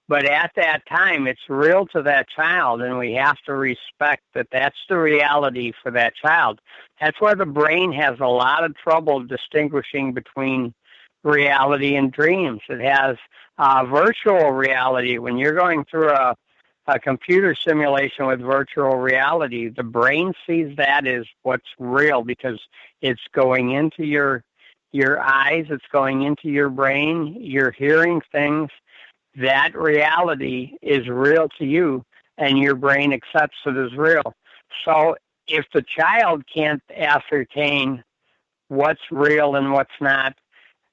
but at that time, it's real to that child, and we have to respect that that's the reality for that child. That's why the brain has a lot of trouble distinguishing between reality and dreams. It has virtual reality. When you're going through a computer simulation with virtual reality, the brain sees that as what's real because it's going into your eyes, it's going into your brain, you're hearing things. That reality is real to you, and your brain accepts it as real. So if the child can't ascertain what's real and what's not,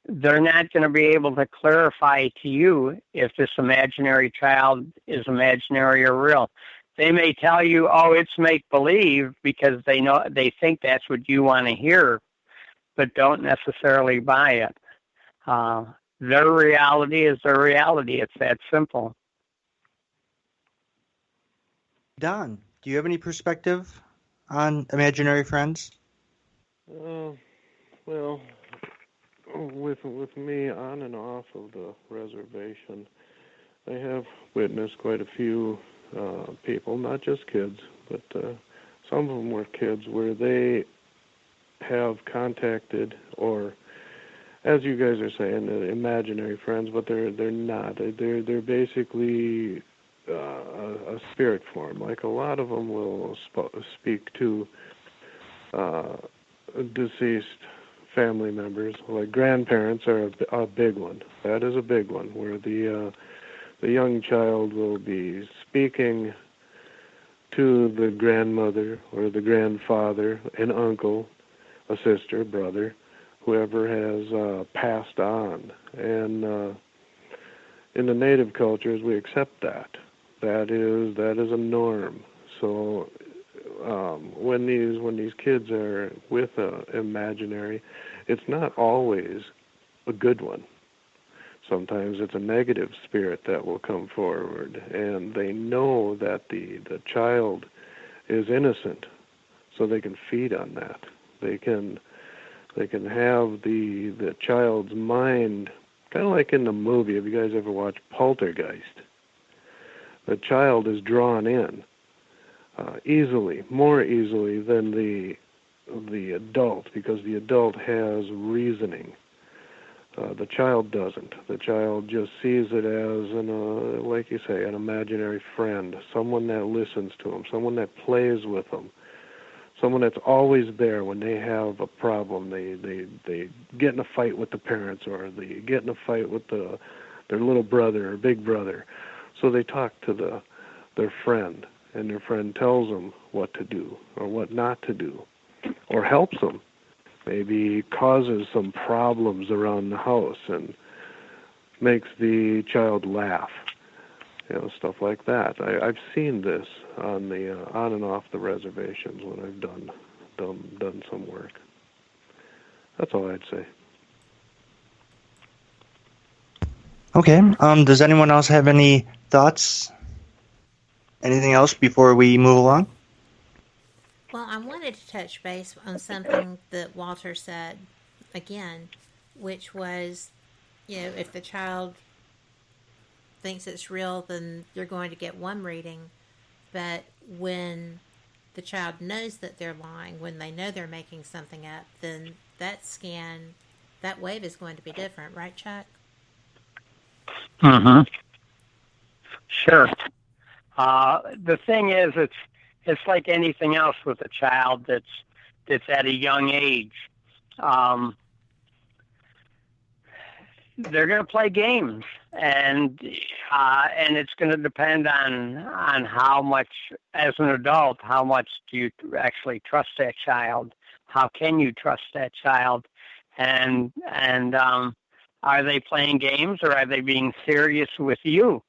they're not going to be able to clarify to you if this imaginary child is imaginary or real. They may tell you, oh, it's make-believe because they think that's what you want to hear, but don't necessarily buy it. Their reality is their reality. It's that simple. Don, do you have any perspective on imaginary friends? Well, with me on and off of the reservation, I have witnessed quite a few people, not just kids, but some of them were kids, where they have contacted, or as you guys are saying, imaginary friends, but they're not. They're basically a spirit form. Like a lot of them will speak to deceased family members. Like grandparents are a big one. That is a big one, where the young child will be speaking to the grandmother or the grandfather, an uncle, a sister, brother, whoever has passed on. And in the native cultures, we accept that. That is a norm. So when these kids are with imaginary, it's not always a good one. Sometimes it's a negative spirit that will come forward, and they know that the child is innocent, so they can feed on that. They can have the child's mind, kind of like in the movie. Have you guys ever watched Poltergeist? The child is drawn in easily, more easily than the adult, because the adult has reasoning. The child doesn't. The child just sees it as, like you say, an imaginary friend, someone that listens to him, someone that plays with him, someone that's always there when they have a problem. They get in a fight with the parents, or they get in a fight with their little brother or big brother. So they talk to their friend, and their friend tells them what to do or what not to do, or helps them. Maybe causes some problems around the house and makes the child laugh. Stuff like that. I've seen this on the on and off the reservations when I've done some work. That's all I'd say. Okay. Does anyone else have any thoughts? Anything else before we move along? Well, I wanted to touch base on something that Walter said again, which was, if the child thinks it's real, then you're going to get one reading. But when the child knows that they're lying, when they know they're making something up, then that wave is going to be different, right, Chuck? Mm-hmm. Sure. The thing is, it's like anything else with a child that's at a young age. They're going to play games, and it's going to depend on how much, as an adult, how much do you actually trust that child? How can you trust that child? And are they playing games, or are they being serious with you?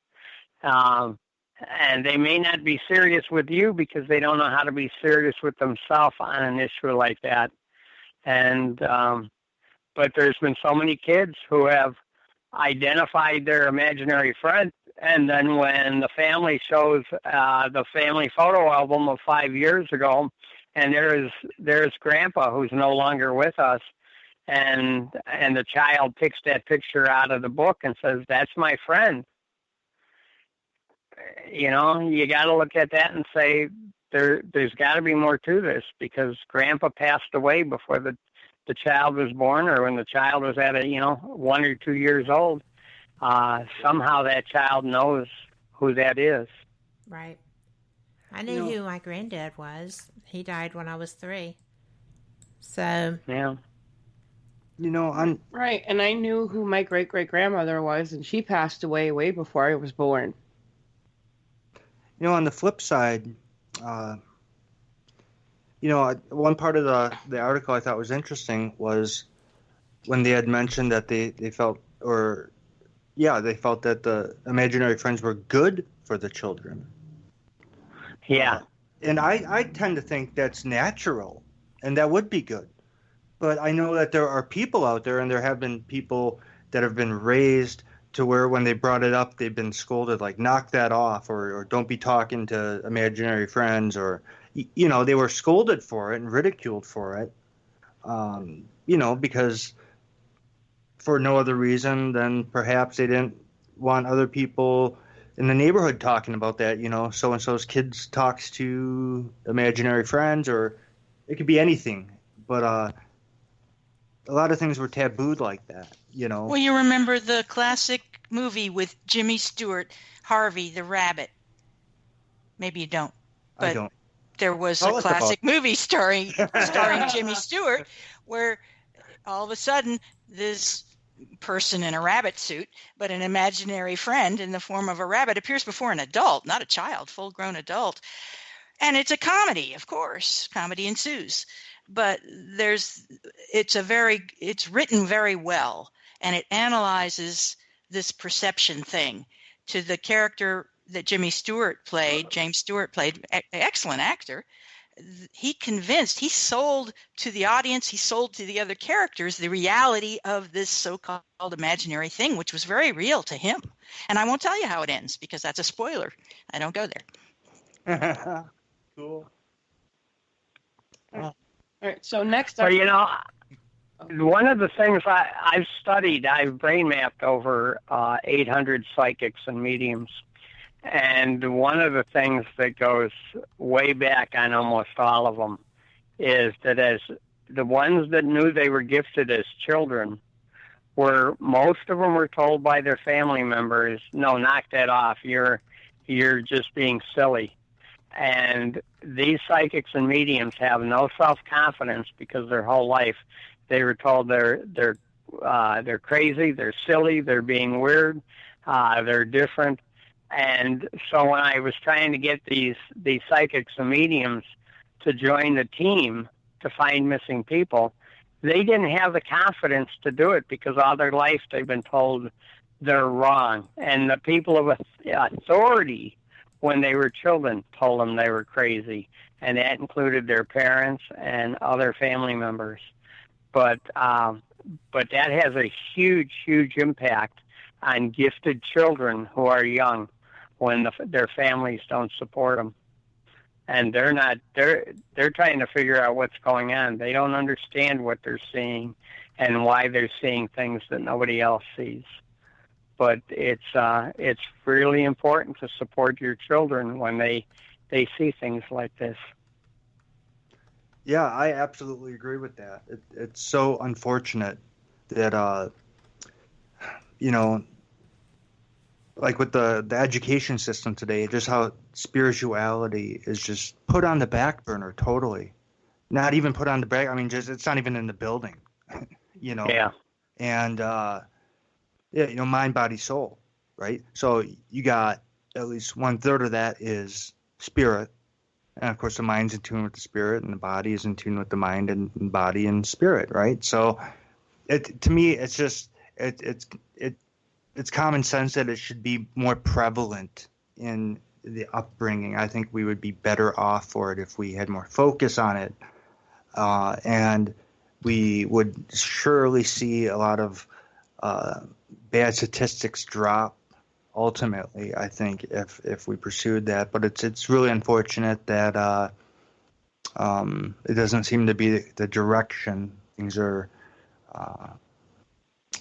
And they may not be serious with you because they don't know how to be serious with themselves on an issue like that. And but there's been so many kids who have identified their imaginary friend, and then when the family shows the family photo album of 5 years ago, and there's Grandpa who's no longer with us, and the child picks that picture out of the book and says, "That's my friend." You got to look at that and say there's got to be more to this, because Grandpa passed away before the child was born, or when the child was at 1 or 2 years old. Somehow that child knows who that is. Right. I knew who my granddad was. He died when I was 3. So yeah. I'm Right, and I knew who my great-great-grandmother was, and she passed away way before I was born. On the flip side, one part of the article I thought was interesting was when they had mentioned that they felt that the imaginary friends were good for the children. Yeah. And I tend to think that's natural, and that would be good. But I know that there are people out there, and there have been people that have been raised to where when they brought it up, they've been scolded, like, knock that off, or don't be talking to imaginary friends, or, they were scolded for it and ridiculed for it, because for no other reason than perhaps they didn't want other people in the neighborhood talking about that, so-and-so's kids talks to imaginary friends, or it could be anything. But a lot of things were tabooed like that, Well, you remember the classic movie with Jimmy Stewart, Harvey the Rabbit. Maybe you don't. But I don't. There was a classic movie starring Jimmy Stewart, where all of a sudden this person in a rabbit suit, but an imaginary friend in the form of a rabbit, appears before an adult, not a child, full-grown adult. And it's a comedy, of course. Comedy ensues. But it's written very well, and it analyzes this perception thing. To the character that James Stewart played, excellent actor. He sold to the audience, he sold to the other characters the reality of this so-called imaginary thing, which was very real to him. And I won't tell you how it ends, because that's a spoiler. I don't go there. Cool. All right, so next up... one of the things I've studied, I've brain mapped over 800 psychics and mediums. And one of the things that goes way back on almost all of them is that as the ones that knew they were gifted as children, most of them were told by their family members, "No, knock that off. You're just being silly." And these psychics and mediums have no self-confidence because their whole life they were told they're crazy, they're silly, they're being weird, they're different. And so when I was trying to get these psychics and mediums to join the team to find missing people, they didn't have the confidence to do it because all their life they've been told they're wrong. And the people of authority, when they were children, told them they were crazy. And that included their parents and other family members. But that has a huge, huge impact on gifted children who are young when their families don't support them. And they're trying to figure out what's going on. They don't understand what they're seeing and why they're seeing things that nobody else sees. But it's really important to support your children when they see things like this. Yeah, I absolutely agree with that. It's so unfortunate that, like with the education system today, just how spirituality is just put on the back burner totally. Not even put on the back. I mean, just it's not even in the building, Yeah. And, mind, body, soul, right? So you got at least 1/3 of that is spirit. And, of course, the mind's in tune with the spirit, and the body is in tune with the mind and body and spirit, right? So, to me, it's just it's common sense that it should be more prevalent in the upbringing. I think we would be better off for it if we had more focus on it, and we would surely see a lot of bad statistics drop. Ultimately, I think if we pursued that, but it's really unfortunate that it doesn't seem to be the direction things are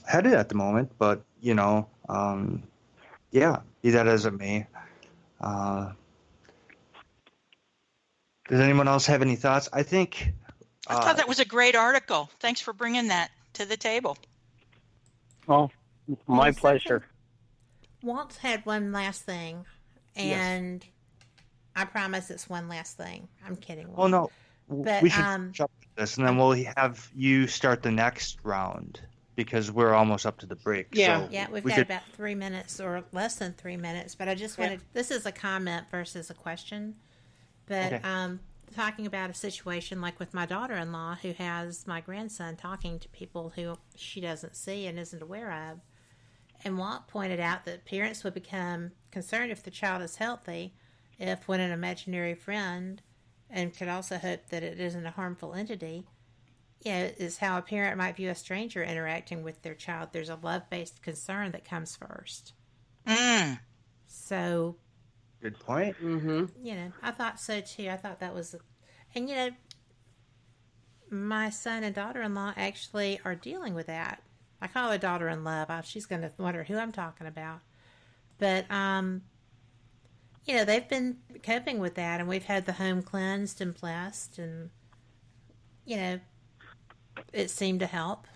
headed at the moment. But be that as it may. Does anyone else have any thoughts? I thought that was a great article. Thanks for bringing that to the table. Well, my pleasure. Walt's had one last thing, and yes. I promise it's one last thing. I'm kidding. Oh, no. But, we should jump to this, and then we'll have you start the next round because we're almost up to the break. Yeah, so we've got about 3 minutes or less than 3 minutes, but I just wanted – this is a comment versus a question. But okay. Talking about a situation like with my daughter-in-law who has my grandson talking to people who she doesn't see and isn't aware of. And Walt pointed out that parents would become concerned if the child is healthy, if when an imaginary friend, and could also hope that it isn't a harmful entity, is how a parent might view a stranger interacting with their child. There's a love-based concern that comes first. So, good point. Mm-hmm. I thought so too. I thought that was, and my son and daughter-in-law actually are dealing with that. I call her daughter-in-law. She's going to wonder who I'm talking about. But, they've been coping with that, and we've had the home cleansed and blessed, and, it seemed to help.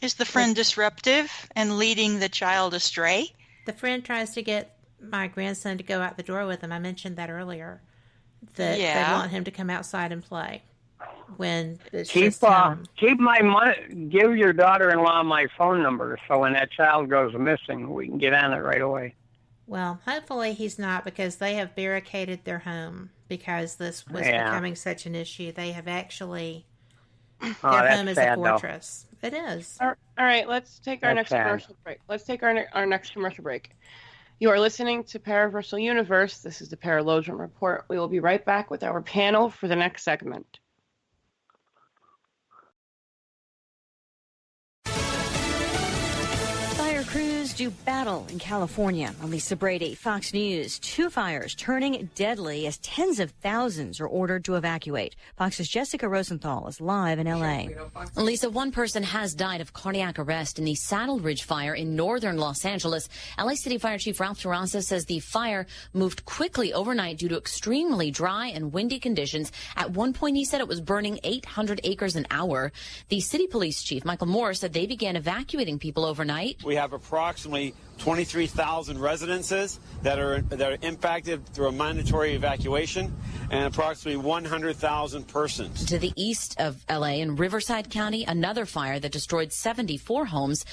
Is the friend disruptive and leading the child astray? The friend tries to get my grandson to go out the door with him. I mentioned that earlier, that they want him to come outside and play. When it's give your daughter-in-law my phone number so when that child goes missing, we can get on it right away. Well, hopefully he's not, because they have barricaded their home because this was becoming such an issue. They have actually their home is a fortress. Though. It is. All right, let's take our next commercial break. Let's take our next commercial break. You are listening to Paraversal Universe. This is the Paralogian Report. We will be right back with our panel for the next segment. Crews do battle in California. Elisa Brady, Fox News. 2 fires turning deadly as tens of thousands are ordered to evacuate. Fox's Jessica Rosenthal is live in L.A. Elisa, one person has died of cardiac arrest in the Saddle Ridge fire in northern Los Angeles. L.A. City Fire Chief Ralph Terrazas says the fire moved quickly overnight due to extremely dry and windy conditions. At one point, he said it was burning 800 acres an hour. The city police chief, Michael Moore, said they began evacuating people overnight. We have approximately approximately 23,000 residences that are impacted through a mandatory evacuation, and approximately 100,000 persons. To the east of L.A. in Riverside County, another fire that destroyed 74 homes.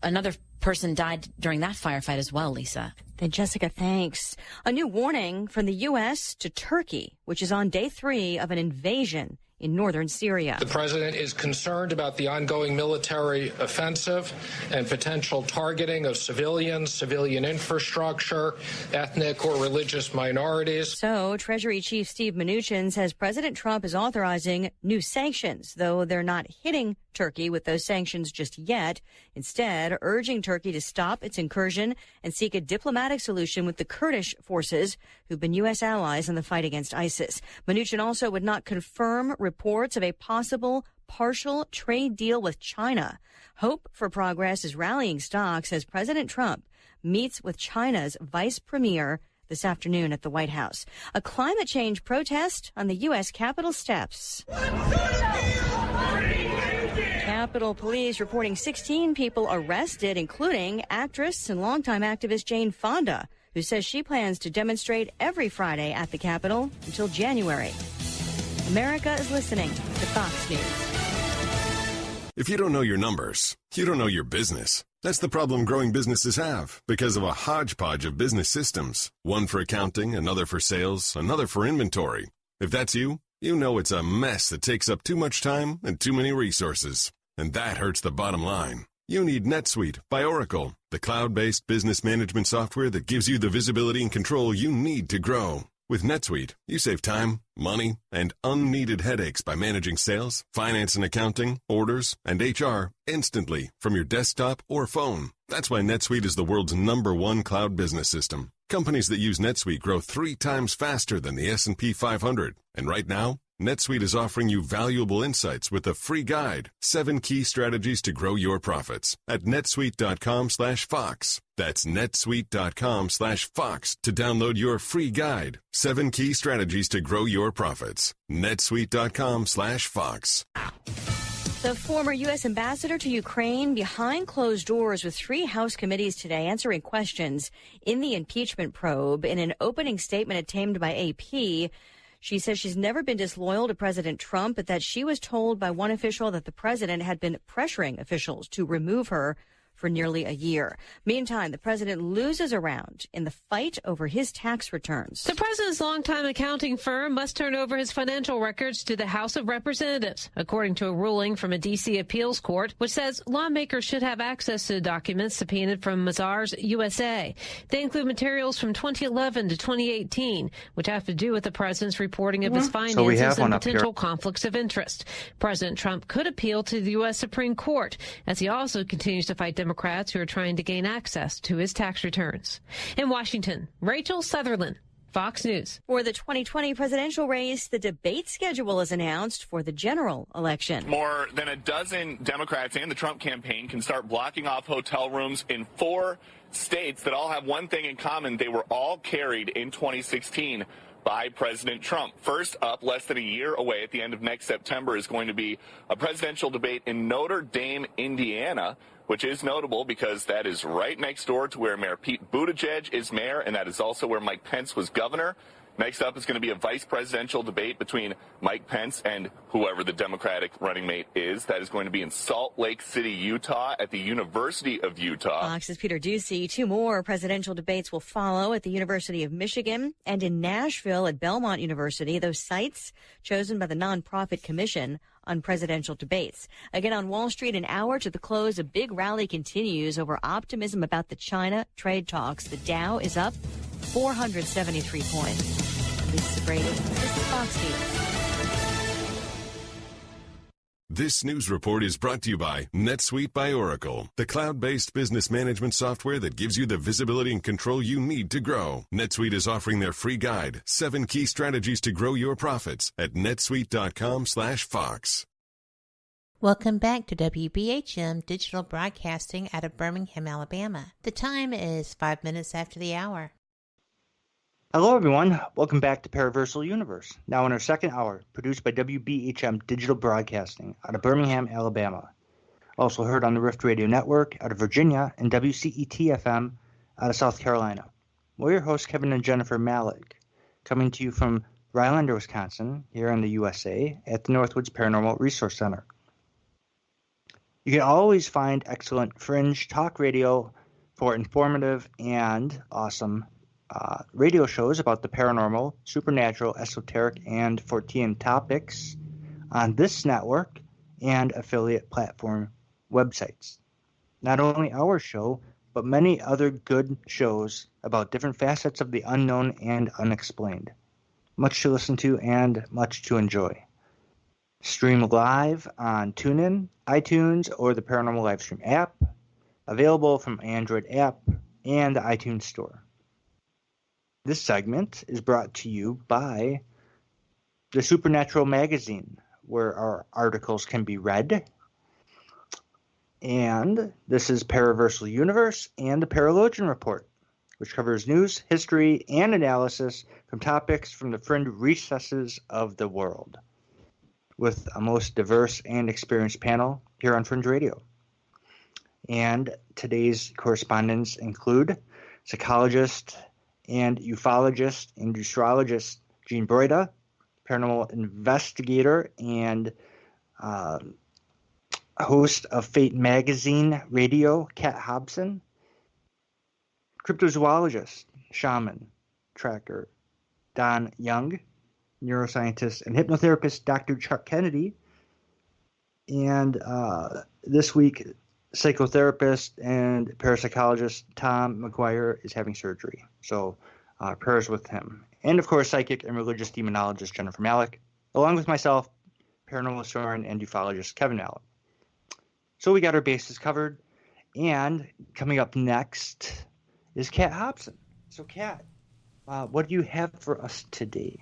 Another person died during that firefight as well, Lisa. Then Jessica, thanks. A new warning from the U.S. to Turkey, which is on day 3 of an invasion in northern Syria. The president is concerned about the ongoing military offensive and potential targeting of civilians, civilian infrastructure, ethnic or religious minorities. So Treasury Chief Steve Mnuchin says President Trump is authorizing new sanctions, though they're not hitting Turkey with those sanctions just yet, instead urging Turkey to stop its incursion and seek a diplomatic solution with the Kurdish forces who've been U.S. allies in the fight against ISIS. Mnuchin also would not confirm reports of a possible partial trade deal with China. Hope for progress is rallying stocks as President Trump meets with China's vice premier this afternoon at the White House. A climate change protest on the U.S. Capitol steps. Capitol Police reporting 16 people arrested, including actress and longtime activist Jane Fonda, who says she plans to demonstrate every Friday at the Capitol until January. America is listening to Fox News. If you don't know your numbers, you don't know your business. That's the problem growing businesses have because of a hodgepodge of business systems. One for accounting, another for sales, another for inventory. If that's you, you know it's a mess that takes up too much time and too many resources. And that hurts the bottom line. You need NetSuite by Oracle, the cloud-based business management software that gives you the visibility and control you need to grow. With NetSuite, you save time, money, and unneeded headaches by managing sales, finance and accounting, orders, and HR instantly from your desktop or phone. That's why NetSuite is the world's #1 cloud business system. Companies that use NetSuite grow 3 times faster than the S&P 500. And right now, NetSuite is offering you valuable insights with a free guide, 7 key strategies to grow your profits at netsuite.com/Fox. That's netsuite.com/Fox to download your free guide, 7 key strategies to grow your profits. netsuite.com/Fox. The former U.S. ambassador to Ukraine behind closed doors with 3 House committees today answering questions in the impeachment probe. In an opening statement obtained by AP, she says she's never been disloyal to President Trump, but that she was told by one official that the president had been pressuring officials to remove her for nearly a year. Meantime, the president loses a round in the fight over his tax returns. The president's longtime accounting firm must turn over his financial records to the House of Representatives, according to a ruling from a D.C. appeals court, which says lawmakers should have access to the documents subpoenaed from Mazars USA. They include materials from 2011 to 2018, which have to do with the president's reporting of his finances and potential conflicts of interest. President Trump could appeal to the U.S. Supreme Court, as he also continues to fight Democrats who are trying to gain access to his tax returns. In Washington, Rachel Sutherland, Fox News. For the 2020 presidential race, the debate schedule is announced for the general election. More than a dozen Democrats and the Trump campaign can start blocking off hotel rooms in 4 states that all have one thing in common. They were all carried in 2016 by President Trump. First up, less than a year away at the end of next September, is going to be a presidential debate in Notre Dame, Indiana, which is notable because that is right next door to where Mayor Pete Buttigieg is mayor, and that is also where Mike Pence was governor. Next up is going to be a vice presidential debate between Mike Pence and whoever the Democratic running mate is. That is going to be in Salt Lake City, Utah, at the University of Utah. Fox's Peter Ducey. 2 more presidential debates will follow at the University of Michigan and in Nashville at Belmont University, those sites chosen by the nonprofit Commission on Presidential Debates. Again, on Wall Street, an hour to the close, a big rally continues over optimism about the China trade talks. The Dow is up 473 points. Lisa Brady, this is Fox News. This news report is brought to you by NetSuite by Oracle, the cloud-based business management software that gives you the visibility and control you need to grow. NetSuite is offering their free guide, 7 key strategies to grow your profits at netsuite.com/Fox. Welcome back to WBHM Digital Broadcasting out of Birmingham, Alabama. The time is 5 minutes after the hour. Hello, everyone. Welcome back to Paraversal Universe, now in our second hour, produced by WBHM Digital Broadcasting out of Birmingham, Alabama. Also heard on the Rift Radio Network out of Virginia and WCET-FM out of South Carolina. We're your hosts, Kevin and Jennifer Malek, coming to you from Rylander, Wisconsin, here in the USA, at the Northwoods Paranormal Resource Center. You can always find excellent fringe talk radio for informative and awesome radio shows about the paranormal, supernatural, esoteric, and Fortean topics on this network and affiliate platform websites. Not only our show, but many other good shows about different facets of the unknown and unexplained. Much to listen to and much to enjoy. Stream live on TuneIn, iTunes, or the Paranormal Livestream app. Available from Android app and the iTunes Store. This segment is brought to you by the Supernatural magazine, where our articles can be read. And this is Paraversal Universe and the Paralogian Report, which covers news, history, and analysis from topics from the fringe recesses of the world, with a most diverse and experienced panel here on Fringe Radio. And today's correspondents include psychologist and ufologist and astrologist Jean Broida, paranormal investigator and host of Fate Magazine Radio, Kat Hobson, cryptozoologist, shaman, tracker, Don Young, neuroscientist and hypnotherapist, Dr. Chuck Kennedy, and this week, psychotherapist and parapsychologist Tom McGuire is having surgery. So prayers with him. And, of course, psychic and religious demonologist Jennifer Malek, along with myself, paranormal historian and ufologist Kevin Malek. So we got our bases covered. And coming up next is Kat Hobson. So, Kat, what do you have for us today?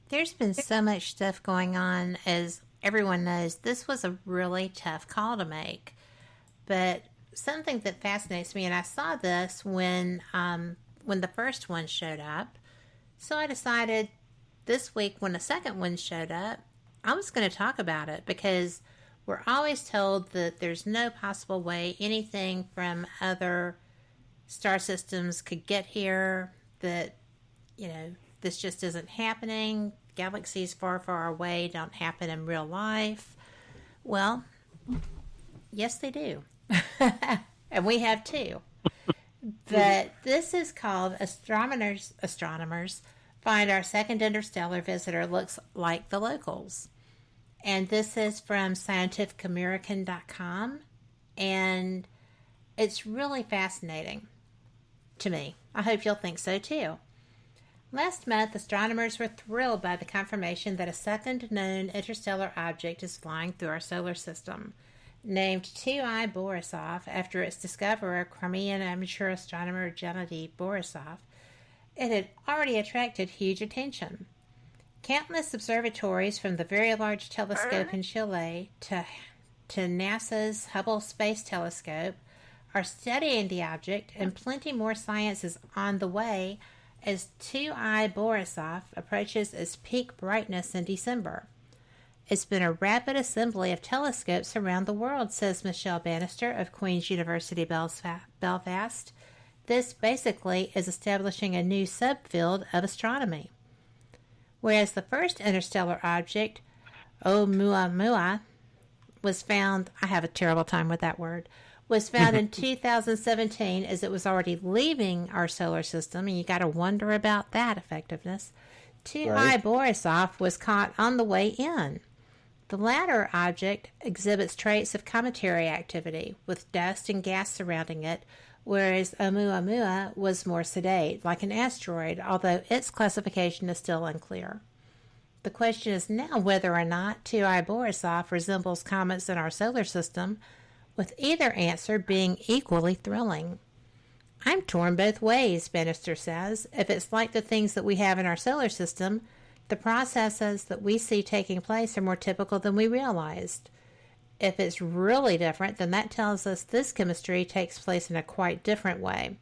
There's been so much stuff going on. As everyone knows, this was a really tough call to make. But something that fascinates me, and I saw this when the first one showed up, so I decided this week when the second one showed up, I was going to talk about it, because we're always told that there's no possible way anything from other star systems could get here, that, this just isn't happening. Galaxies far, far away don't happen in real life. Well, yes, they do. And we have two. But this is called Astronomers Find Our Second Interstellar Visitor Looks Like the Locals. And this is from scientificamerican.com. And it's really fascinating to me. I hope you'll think so too. Last month, astronomers were thrilled by the confirmation that a second known interstellar object is flying through our solar system. Named 2I Borisov after its discoverer, Crimean amateur astronomer Gennady Borisov, it had already attracted huge attention. Countless observatories, from the Very Large Telescope in Chile to NASA's Hubble Space Telescope, are studying the object, and plenty more science is on the way as 2I Borisov approaches its peak brightness in December. It's been a rapid assembly of telescopes around the world, says Michelle Bannister of Queen's University Belfast. This basically is establishing a new subfield of astronomy. Whereas the first interstellar object, Oumuamua, was found, I have a terrible time with that word, was found in 2017 as it was already leaving our solar system, and you got to wonder about that effectiveness. 2I Borisov was caught on the way in. The latter object exhibits traits of cometary activity, with dust and gas surrounding it, whereas Oumuamua was more sedate, like an asteroid, although its classification is still unclear. The question is now whether or not 2I Borisov resembles comets in our solar system, with either answer being equally thrilling. I'm torn both ways, Bannister says. If it's like the things that we have in our solar system, the processes that we see taking place are more typical than we realized. If it's really different, then that tells us this chemistry takes place in a quite different way,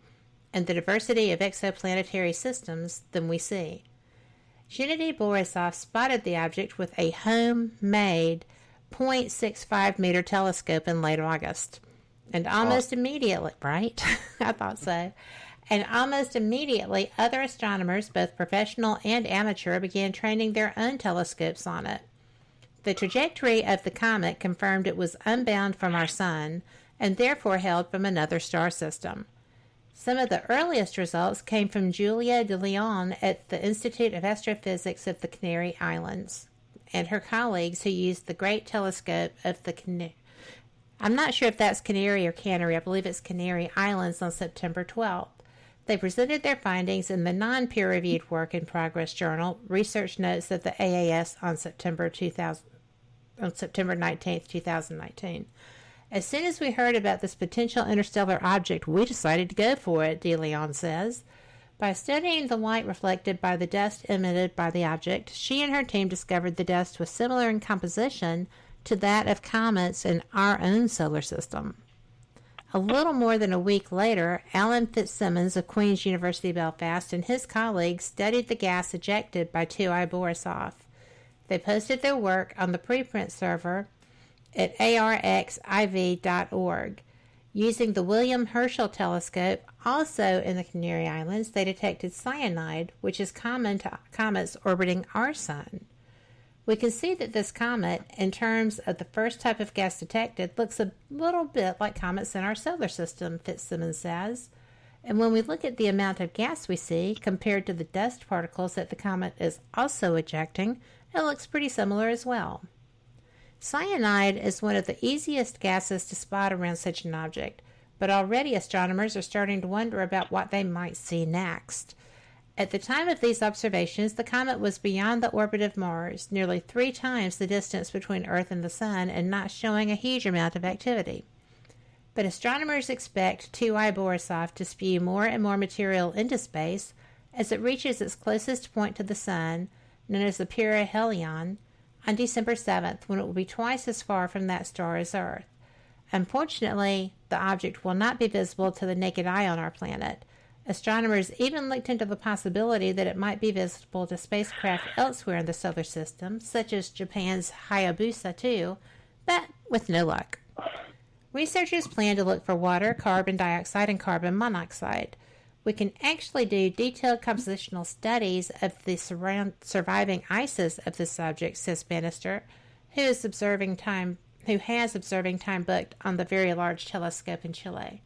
and the diversity of exoplanetary systems than we see. Gennady Borisov spotted the object with a homemade 0.65 meter telescope in late August. And almost immediately, right? I thought so. And almost immediately, other astronomers, both professional and amateur, began training their own telescopes on it. The trajectory of the comet confirmed it was unbound from our sun and therefore hailed from another star system. Some of the earliest results came from Julia de Leon at the Institute of Astrophysics of the Canary Islands and her colleagues who used the Great Telescope of the Canary. I'm not sure if that's Canary or Canary. I believe it's Canary Islands on September 12th. They presented their findings in the non-peer-reviewed work in progress journal, Research Notes of the AAS on September 19th, 2019. As soon as we heard about this potential interstellar object, we decided to go for it, De Leon says. By studying the light reflected by the dust emitted by the object, she and her team discovered the dust was similar in composition to that of comets in our own solar system. A little more than a week later, Alan Fitzsimmons of Queen's University Belfast and his colleagues studied the gas ejected by 2I Borisov. They posted their work on the preprint server at arxiv.org. Using the William Herschel telescope, also in the Canary Islands, they detected cyanide, which is common to comets orbiting our sun. We can see that this comet, in terms of the first type of gas detected, looks a little bit like comets in our solar system, Fitzsimmons says. And when we look at the amount of gas we see compared to the dust particles that the comet is also ejecting, it looks pretty similar as well. Cyanide is one of the easiest gases to spot around such an object, but already astronomers are starting to wonder about what they might see next. At the time of these observations, the comet was beyond the orbit of Mars, nearly 3 times the distance between Earth and the Sun, and not showing a huge amount of activity. But astronomers expect 2I Borisov to spew more and more material into space as it reaches its closest point to the Sun, known as the perihelion, on December 7th, when it will be twice as far from that star as Earth. Unfortunately, the object will not be visible to the naked eye on our planet. Astronomers even looked into the possibility that it might be visible to spacecraft elsewhere in the solar system, such as Japan's Hayabusa 2, but with no luck. Researchers plan to look for water, carbon dioxide, and carbon monoxide. We can actually do detailed compositional studies of the surviving ices of this object, says Bannister, who has observing time booked on the Very Large Telescope in Chile.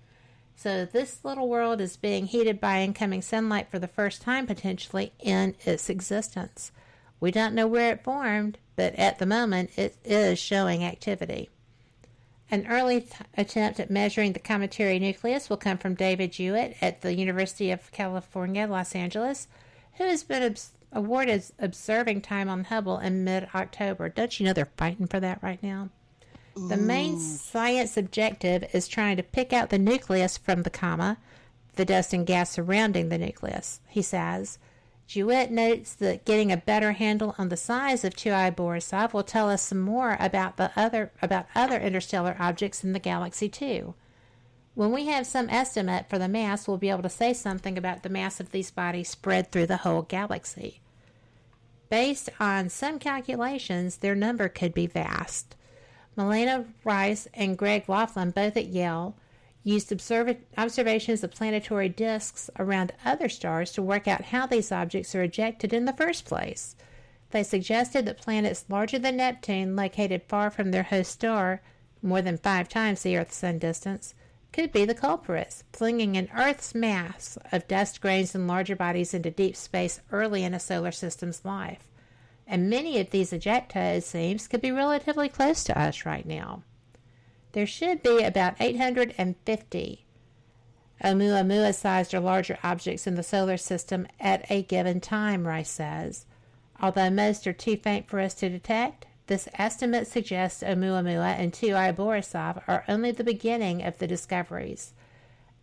So this little world is being heated by incoming sunlight for the first time potentially in its existence. We don't know where it formed, but at the moment it is showing activity. An early attempt at measuring the cometary nucleus will come from David Jewett at the University of California, Los Angeles, who has been awarded observing time on Hubble in mid-October. Don't you know they're fighting for that right now? Ooh. The main science objective is trying to pick out the nucleus from the comma, the dust and gas surrounding the nucleus, he says. Jewett notes that getting a better handle on the size of 2I Borisov will tell us some more about other interstellar objects in the galaxy too. When we have some estimate for the mass, we'll be able to say something about the mass of these bodies spread through the whole galaxy. Based on some calculations, their number could be vast. Milena Rice and Greg Laughlin, both at Yale, used observations of planetary disks around other stars to work out how these objects are ejected in the first place. They suggested that planets larger than Neptune, located far from their host star, more than 5 times the Earth-Sun distance, could be the culprits, flinging an Earth's mass of dust grains and larger bodies into deep space early in a solar system's life. And many of these ejecta, it seems, could be relatively close to us right now. There should be about 850 Oumuamua-sized or larger objects in the solar system at a given time, Rice says. Although most are too faint for us to detect, this estimate suggests Oumuamua and 2I Borisov are only the beginning of the discoveries.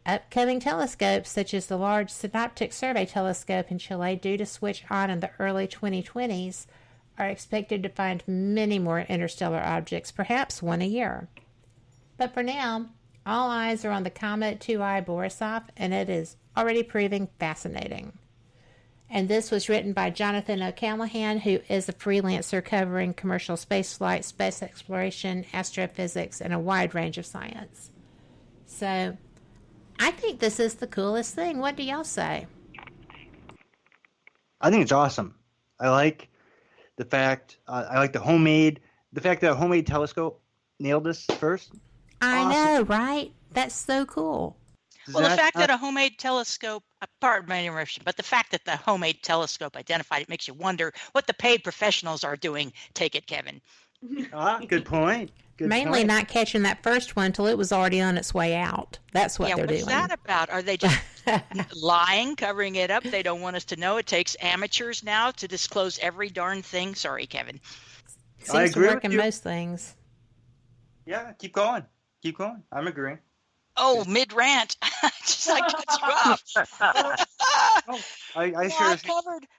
Upcoming telescopes, such as the Large Synoptic Survey Telescope in Chile, due to switch on in the early 2020s, are expected to find many more interstellar objects, perhaps one a year. But for now, all eyes are on the comet 2I Borisov, and it is already proving fascinating. And this was written by Jonathan O'Callaghan, who is a freelancer covering commercial spaceflight, space exploration, astrophysics, and a wide range of science. So I think this is the coolest thing. What do y'all say? I think it's awesome. I like the fact, the fact that a homemade telescope nailed this first. I know, right? That's so cool. Well, the fact that a homemade telescope, pardon my interruption, but the fact that the homemade telescope identified it makes you wonder what the paid professionals are doing. Take it, Kevin. Good point. Mainly not catching that first one till it was already on its way out. That's what they're doing. What's that about? Are they just lying, covering it up? They don't want us to know. It takes amateurs now to disclose every darn thing. Sorry, Kevin. Seems to work in most things. Yeah, keep going. Keep going. I'm agreeing. Oh, mid-rant. Just I cut you off.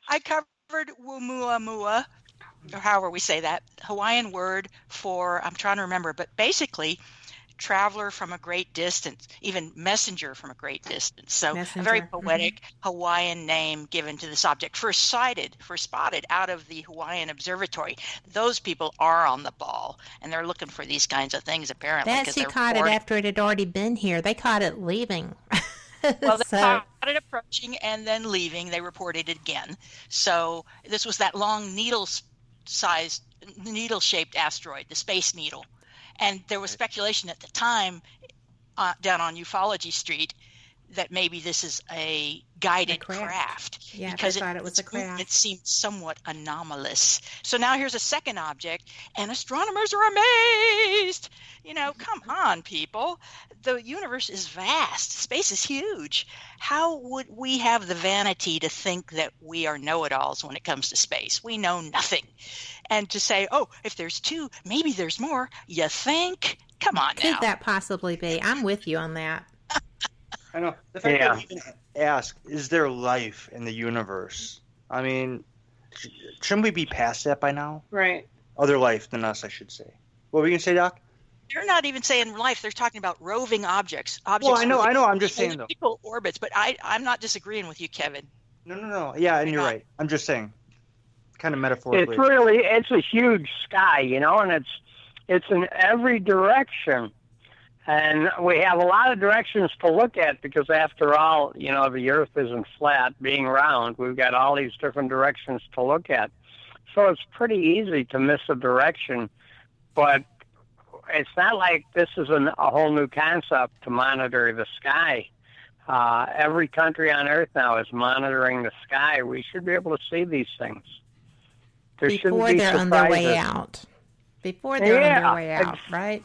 I covered Wumuamua, or however we say that, Hawaiian word for, I'm trying to remember, but basically traveler from a great distance, even messenger from a great distance. So a very poetic Hawaiian name given to this object. First spotted out of the Hawaiian Observatory. Those people are on the ball, and they're looking for these kinds of things apparently. That's who caught it after it had already been here. They caught it leaving. Well, they caught it approaching and then leaving. They reported it again. So this was that long needle-shaped asteroid, the Space Needle. And there was speculation at the time down on Ufology Street that maybe this is a guided craft. Yeah, because they thought it was a craft. It seemed somewhat anomalous. So now here's a second object, and astronomers are amazed. Come on, people. The universe is vast. Space is huge. How would we have the vanity to think that we are know-it-alls when it comes to space? We know nothing. And to say, oh, if there's two, maybe there's more. You think? Come on now. Could that possibly be? I'm with you on that. I know. The fact that we even ask, is there life in the universe? I mean, shouldn't we be past that by now? Right. Other life than us, I should say. What were you going to say, Doc? They're not even saying life. They're talking about roving objects. Well, I know. I'm just saying, though. Orbits, but I'm not disagreeing with you, Kevin. No. Yeah, and you're right. I'm just saying. Kind of metaphorically. It's a huge sky, and it's in every direction. And we have a lot of directions to look at because, after all, the Earth isn't flat, being round. We've got all these different directions to look at. So it's pretty easy to miss a direction. But it's not like this is a whole new concept to monitor the sky. Every country on Earth now is monitoring the sky. We should be able to see these things. Before they're on their way out. Before they're on their way out, right?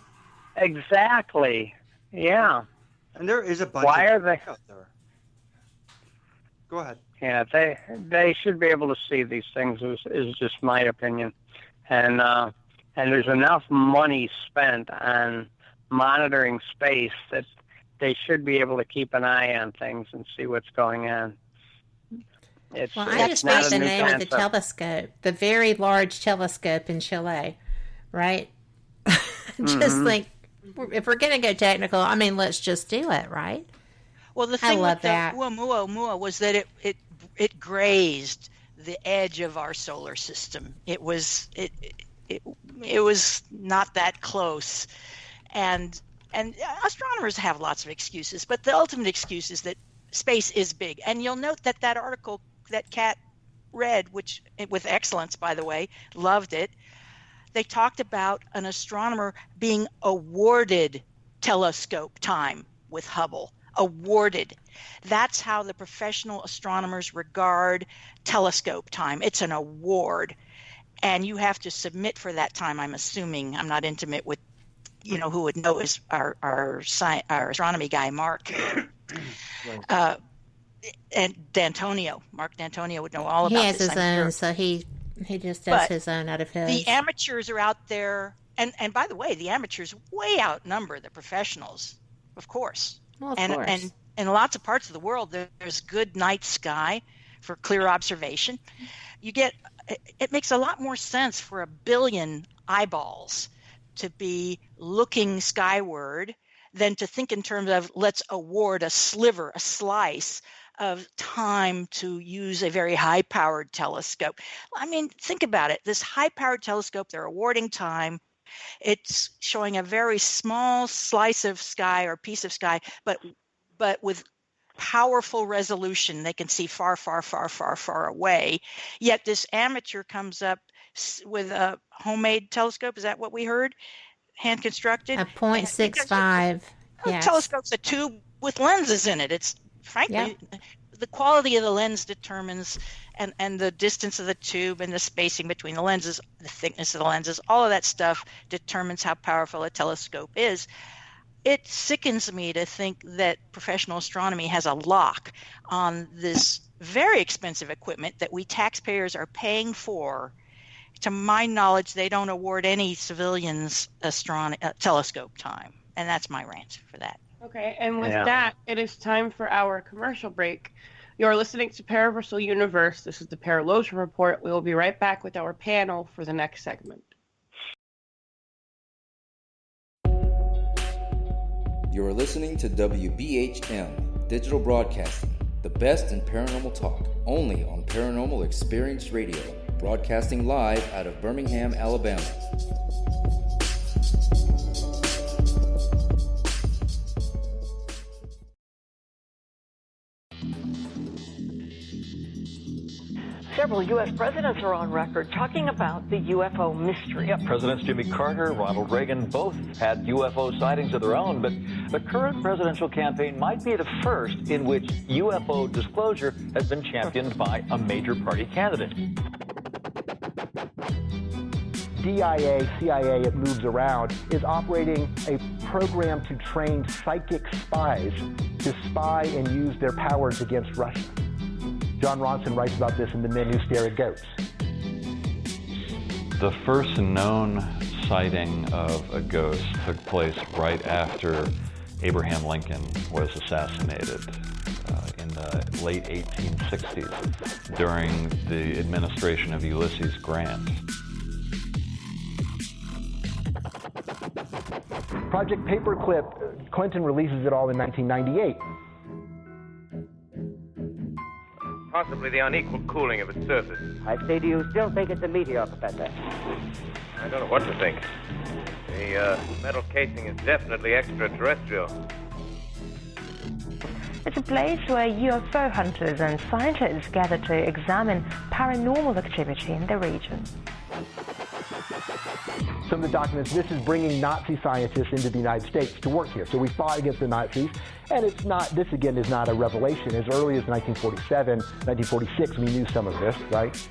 Exactly. Yeah. And there is a bunch Why are they out there. Go ahead. Yeah, they should be able to see these things. Is just my opinion, and there's enough money spent on monitoring space that they should be able to keep an eye on things and see what's going on. I just made the name of the telescope, the very large telescope in Chile, right? Just think, if we're going to go technical, let's just do it, right? Well, the thing with the Oumuamua was that it grazed the edge of our solar system. It was not that close, and astronomers have lots of excuses, but the ultimate excuse is that space is big. And you'll note that article that Kat read, which with excellence, by the way, loved it. They talked about an astronomer being awarded telescope time with Hubble. Awarded. That's how the professional astronomers regard telescope time. It's an award. And you have to submit for that time, I'm assuming. I'm not intimate with, who would know is our astronomy guy, Mark. And D'Antonio. Mark D'Antonio would know all about this. He has his own, so he just does his own out of his. The amateurs are out there, and by the way, the amateurs way outnumber the professionals, of course. Well, of course. And in lots of parts of the world, there's good night sky for clear observation. It makes a lot more sense for 1 billion eyeballs to be looking skyward than to think in terms of let's award a slice of time to use a very high-powered telescope. I mean, think about it. This high-powered telescope, they're awarding time. It's showing a very small slice of sky or piece of sky, but with powerful resolution. They can see far, far, far, far, far away. Yet this amateur comes up with a homemade telescope. Is that what we heard? Hand constructed? A 0.65. Yes. Telescope's a tube with lenses in it. It's frankly, the quality of the lens determines, and the distance of the tube and the spacing between the lenses, the thickness of the lenses, all of that stuff determines how powerful a telescope is. It sickens me to think that professional astronomy has a lock on this very expensive equipment that we taxpayers are paying for. To my knowledge, they don't award any civilians telescope time. And that's my rant for that. Okay, and with that, it is time for our commercial break. You're listening to Paraversal Universe. This is the Paralogian Report. We will be right back with our panel for the next segment. You are listening to WBHM Digital Broadcasting, the best in paranormal talk, only on Paranormal Experience Radio, broadcasting live out of Birmingham, Alabama. Several U.S. presidents are on record talking about the UFO mystery. Yeah, Presidents Jimmy Carter, Ronald Reagan both had UFO sightings of their own, but the current presidential campaign might be the first in which UFO disclosure has been championed by a major party candidate. DIA, CIA, it moves around, is operating a program to train psychic spies to spy and use their powers against Russia. John Ronson writes about this in The Men Who Stare at Goats. The first known sighting of a ghost took place right after Abraham Lincoln was assassinated in the late 1860s during the administration of Ulysses Grant. Project Paperclip, Clinton releases it all in 1998. Possibly the unequal cooling of its surface. I say, do you still think it's a meteor, Professor? I don't know what to think. The metal casing is definitely extraterrestrial. It's a place where UFO hunters and scientists gather to examine paranormal activity in the region. Some of the documents, this is bringing Nazi scientists into the United States to work here. So we fought against the Nazis, and it's not, this again is not a revelation. As early as 1947, 1946, we knew some of this, right?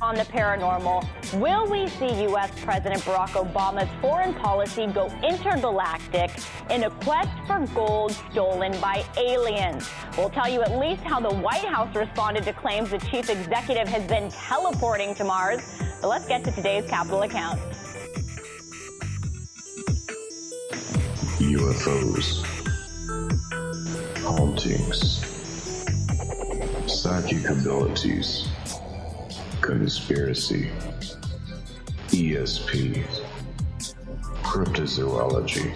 On the paranormal, will we see U.S. President Barack Obama's foreign policy go intergalactic in a quest for gold stolen by aliens? We'll tell you at least how the White House responded to claims the chief executive has been teleporting to Mars. So let's get to today's Capitol account. UFOs, hauntings, psychic abilities, conspiracy, ESP, cryptozoology.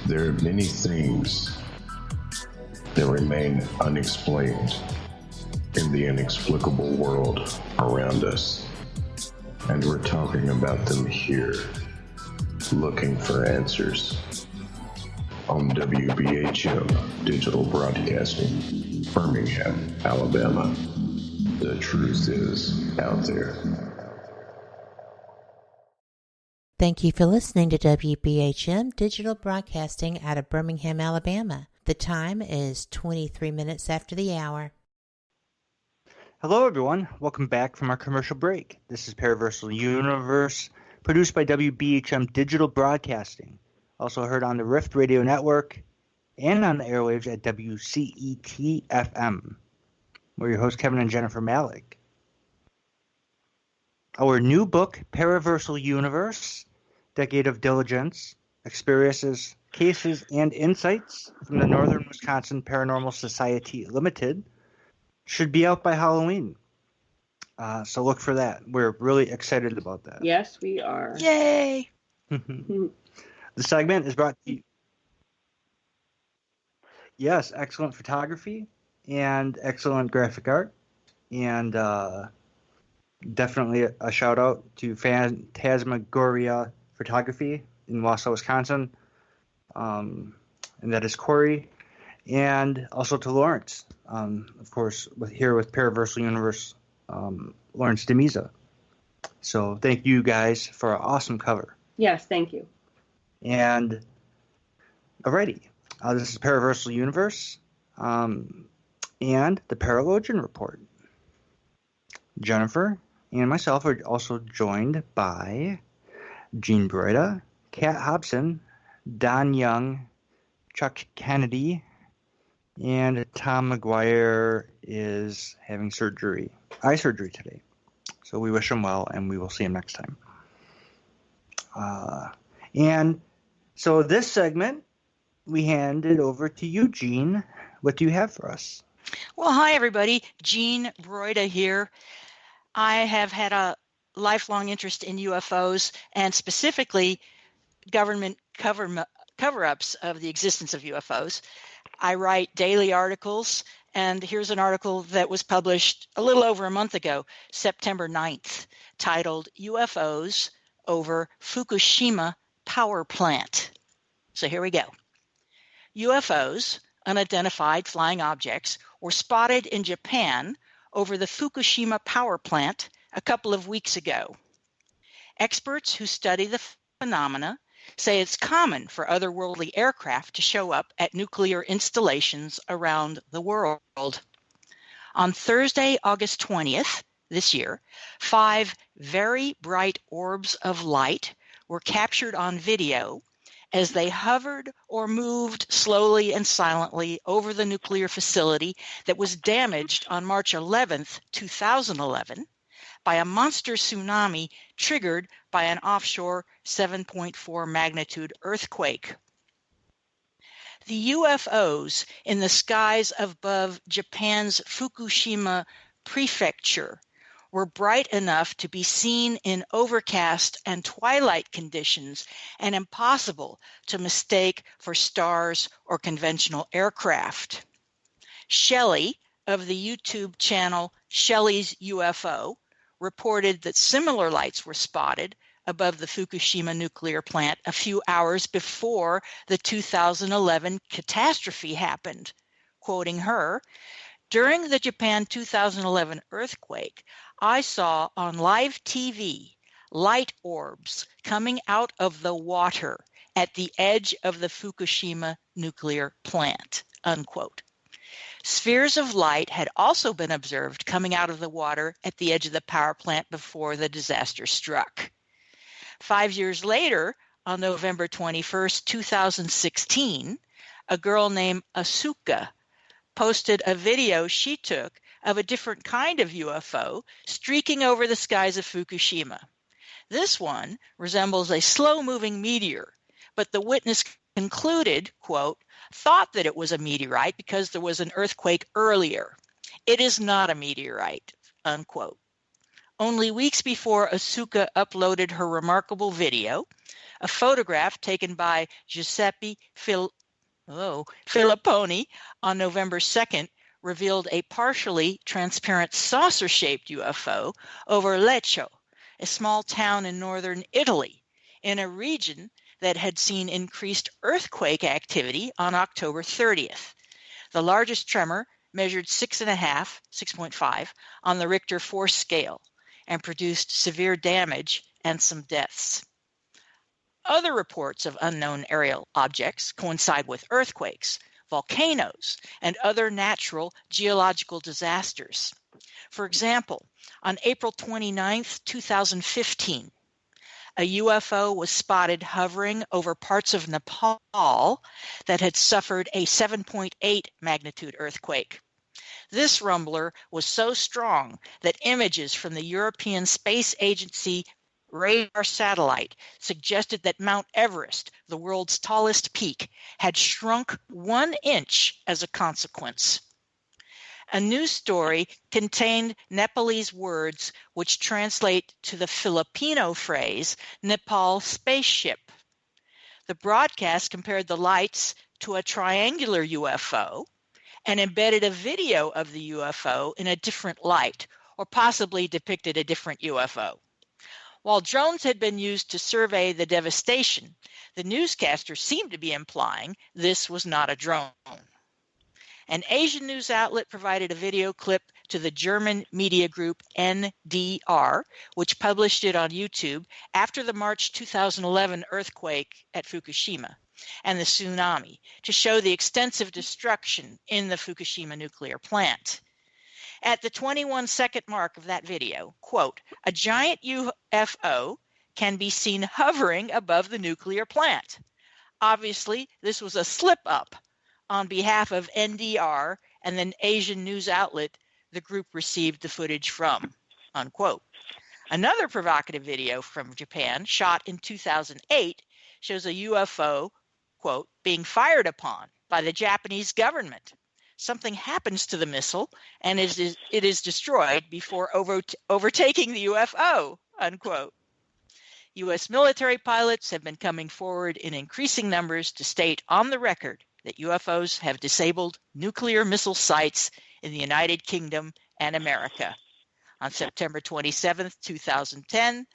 There are many things that remain unexplained in the inexplicable world around us, and we're talking about them here, looking for answers on WBHM Digital Broadcasting, Birmingham, Alabama. The truth is out there. Thank you for listening to WBHM Digital Broadcasting out of Birmingham, Alabama. The time is 23 minutes after the hour. Hello, everyone. Welcome back from our commercial break. This is Paraversal Universe, produced by WBHM Digital Broadcasting. Also heard on the Rift Radio Network and on the airwaves at WCET-FM. We're your hosts, Kevin and Jennifer Malek. Our new book, Paraversal Universe, Decade of Diligence, Experiences, Cases, and Insights from the Northern Wisconsin Paranormal Society Limited, should be out by Halloween. So look for that. We're really excited about that. Yes, we are. Yay! The segment is brought to you. Yes, excellent photography and excellent graphic art. And definitely a shout out to Phantasmagoria Photography in Wausau, Wisconsin. And that is Corey. And also to Lawrence, of course, with Paraversal Universe, Lawrence DeMisa. So thank you guys for an awesome cover. Yes, thank you. And alrighty, this is Paraversal Universe and the Paralogian Report. Jennifer and myself are also joined by Gene Broida, Kat Hobson, Don Young, Chuck Kennedy, and Tom McGuire is having eye surgery today. So we wish him well, and we will see him next time. And so this segment, we hand it over to you, Gene. What do you have for us? Well, hi, everybody. Gene Broida here. I have had a lifelong interest in UFOs and specifically government cover-ups of the existence of UFOs. I write daily articles, and here's an article that was published a little over a month ago, September 9th, titled UFOs over Fukushima Power Plant. So here we go. UFOs, unidentified flying objects, were spotted in Japan over the Fukushima power plant a couple of weeks ago. Experts who study the phenomena say it's common for otherworldly aircraft to show up at nuclear installations around the world. On Thursday, August 20th, this year, 5 very bright orbs of light were captured on video as they hovered or moved slowly and silently over the nuclear facility that was damaged on March 11th, 2011, by a monster tsunami triggered by an offshore 7.4 magnitude earthquake. The UFOs in the skies above Japan's Fukushima prefecture were bright enough to be seen in overcast and twilight conditions and impossible to mistake for stars or conventional aircraft. Shelley of the YouTube channel Shelley's UFO reported that similar lights were spotted above the Fukushima nuclear plant a few hours before the 2011 catastrophe happened. Quoting her, "During the Japan 2011 earthquake, I saw on live TV light orbs coming out of the water at the edge of the Fukushima nuclear plant," unquote. Spheres of light had also been observed coming out of the water at the edge of the power plant before the disaster struck. 5 years later, on November 21st, 2016, a girl named Asuka posted a video she took of a different kind of UFO streaking over the skies of Fukushima. This one resembles a slow-moving meteor, but the witness concluded, quote, "thought that it was a meteorite because there was an earthquake earlier. It is not a meteorite," unquote. Only weeks before Asuka uploaded her remarkable video, a photograph taken by Giuseppe Filipponi on November 2nd revealed a partially transparent saucer-shaped UFO over Lecco, a small town in northern Italy, in a region that had seen increased earthquake activity on October 30th. The largest tremor measured 6.5 on the Richter force scale and produced severe damage and some deaths. Other reports of unknown aerial objects coincide with earthquakes, volcanoes, and other natural geological disasters. For example, on April 29, 2015, a UFO was spotted hovering over parts of Nepal that had suffered a 7.8 magnitude earthquake. This rumbler was so strong that images from the European Space Agency radar satellite suggested that Mount Everest, the world's tallest peak, had shrunk 1 inch as a consequence. A news story contained Nepalese words which translate to the Filipino phrase, Nepal spaceship. The broadcast compared the lights to a triangular UFO and embedded a video of the UFO in a different light, or possibly depicted a different UFO. While drones had been used to survey the devastation, the newscaster seemed to be implying this was not a drone. An Asian news outlet provided a video clip to the German media group NDR, which published it on YouTube after the March 2011 earthquake at Fukushima and the tsunami, to show the extensive destruction in the Fukushima nuclear plant. At the 21-second mark of that video, quote, a giant UFO can be seen hovering above the nuclear plant. Obviously, this was a slip-up on behalf of NDR and the Asian news outlet the group received the footage from, unquote. Another provocative video from Japan, shot in 2008, shows a UFO, quote, being fired upon by the Japanese government. Something happens to the missile and it is destroyed before overtaking the UFO, unquote. U.S. military pilots have been coming forward in increasing numbers to state on the record that UFOs have disabled nuclear missile sites in the United Kingdom and America. On September 27, 2010,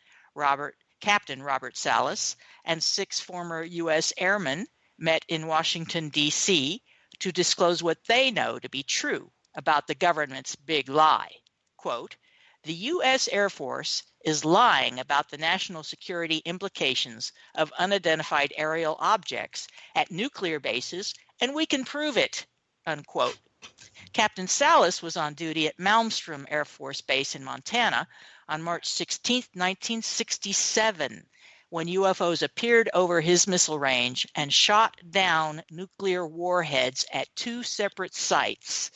Captain Robert Salas and 6 former U.S. airmen met in Washington, D.C., to disclose what they know to be true about the government's big lie. Quote, the U.S. Air Force is lying about the national security implications of unidentified aerial objects at nuclear bases, and we can prove it, unquote. Captain Salas was on duty at Malmstrom Air Force Base in Montana on March 16, 1967, when UFOs appeared over his missile range and shot down nuclear warheads at 2 separate sites.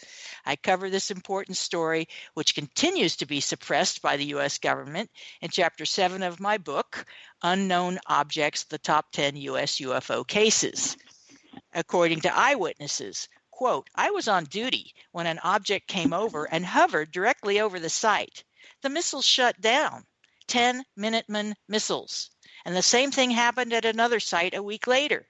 I cover this important story, which continues to be suppressed by the U.S. government, in Chapter 7 of my book, Unknown Objects, the Top 10 U.S. UFO Cases. According to eyewitnesses, quote, I was on duty when an object came over and hovered directly over the site. The missiles shut down, 10 Minuteman missiles. And the same thing happened at another site a week later.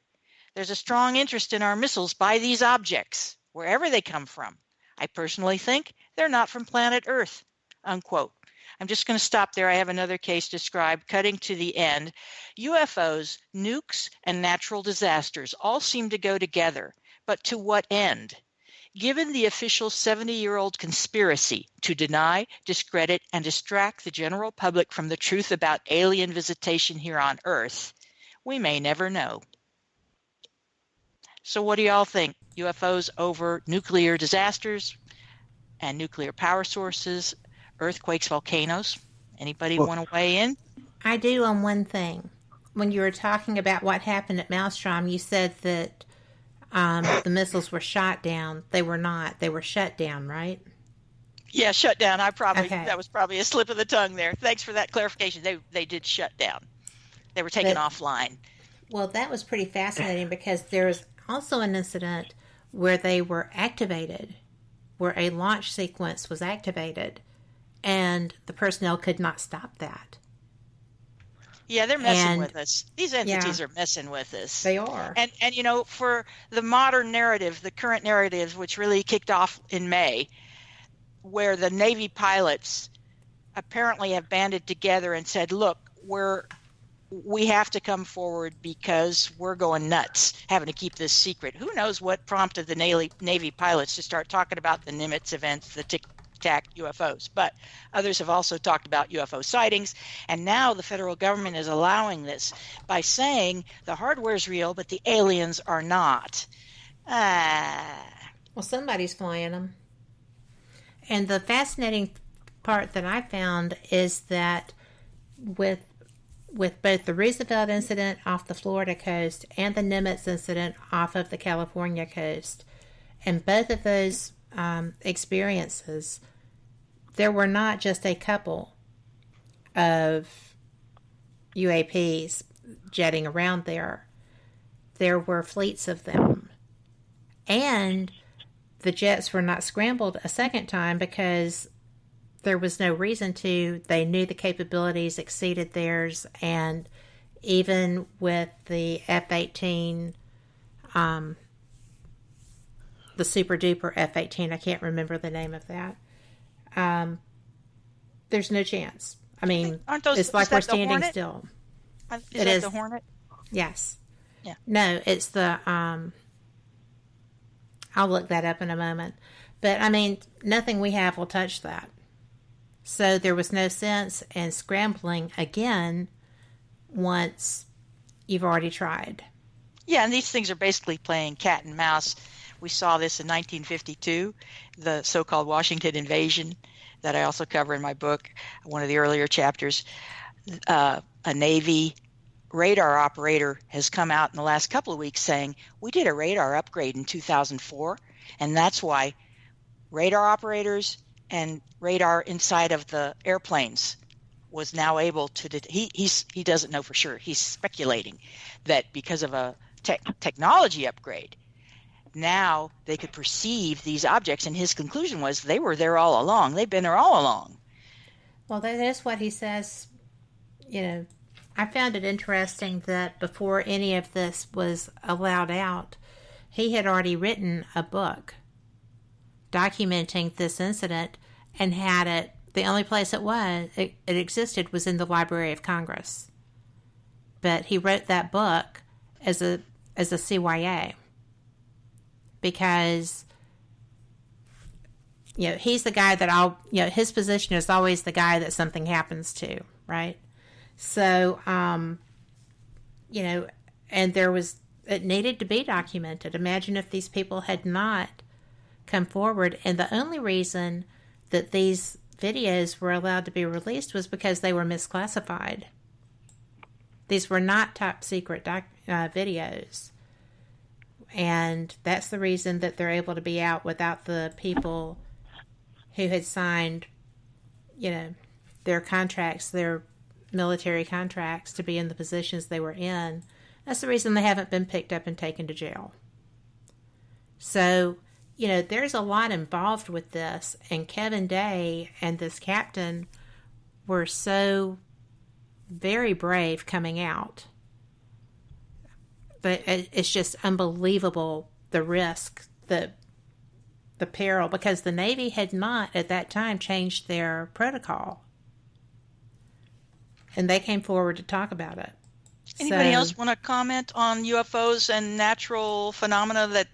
There's a strong interest in our missiles by these objects, wherever they come from. I personally think they're not from planet Earth, unquote. I'm just going to stop there. I have another case described, cutting to the end. UFOs, nukes, and natural disasters all seem to go together, but to what end? Given the official 70-year-old conspiracy to deny, discredit, and distract the general public from the truth about alien visitation here on Earth, we may never know. So what do y'all think? UFOs over nuclear disasters and nuclear power sources, earthquakes, volcanoes? Anybody want to weigh in? I do on one thing. When you were talking about what happened at Maelstrom, you said that the missiles were shot down. They were not. They were shut down, right? Yeah, shut down. That was probably a slip of the tongue there. Thanks for that clarification. They did shut down. They were taken offline. Well, that was pretty fascinating because there was also an incident where they were activated, where a launch sequence was activated, and the personnel could not stop that. Yeah, they're messing with us. These entities are messing with us. They are. And you know, for the modern narrative, the current narrative, which really kicked off in May, where the Navy pilots apparently have banded together and said, look, we have to come forward because we're going nuts having to keep this secret. Who knows what prompted the Navy pilots to start talking about the Nimitz events, the Tic-Tac UFOs. But others have also talked about UFO sightings. And now the federal government is allowing this by saying the hardware is real, but the aliens are not. Well, somebody's flying them. And the fascinating part that I found is that with both the Roosevelt incident off the Florida coast and the Nimitz incident off of the California coast, and both of those experiences, there were not just a couple of UAPs jetting around there. There were fleets of them. And the jets were not scrambled a second time because there was no reason to. They knew the capabilities exceeded theirs, and even with the F-18 the super duper F-18. I can't remember the name of that. There's no chance. I mean, it's like we're standing still. Is that the Hornet? Yes. Yeah. No, it's the, I'll look that up in a moment. But, I mean, nothing we have will touch that. So there was no sense in scrambling again once you've already tried. Yeah, and these things are basically playing cat and mouse. We saw this in 1952, the so-called Washington invasion that I also cover in my book, one of the earlier chapters. A Navy radar operator has come out in the last couple of weeks saying, we did a radar upgrade in 2004, and that's why radar operators and radar inside of the airplanes was now able to he doesn't know for sure. He's speculating that because of a technology upgrade, now they could perceive these objects, and his conclusion was they were there all along. They've been there all along. Well, that is what he says. You know, I found it interesting that before any of this was allowed out, he had already written a book documenting this incident and had it. The only place it existed was in the Library of Congress. But he wrote that book as a CYA because, you know, he's the guy that his position is always the guy that something happens to, right? So, you know, and it needed to be documented. Imagine if these people had not come forward, and the only reason that these videos were allowed to be released was because they were misclassified. These were not top secret videos. And that's the reason that they're able to be out without the people who had signed, you know, their contracts, their military contracts to be in the positions they were in. That's the reason they haven't been picked up and taken to jail. So, you know, there's a lot involved with this, and Kevin Day and this captain were so very brave coming out. But it's just unbelievable, the risk, the peril, because the Navy had not at that time changed their protocol. And they came forward to talk about it. Anybody else want to comment on UFOs and natural phenomena that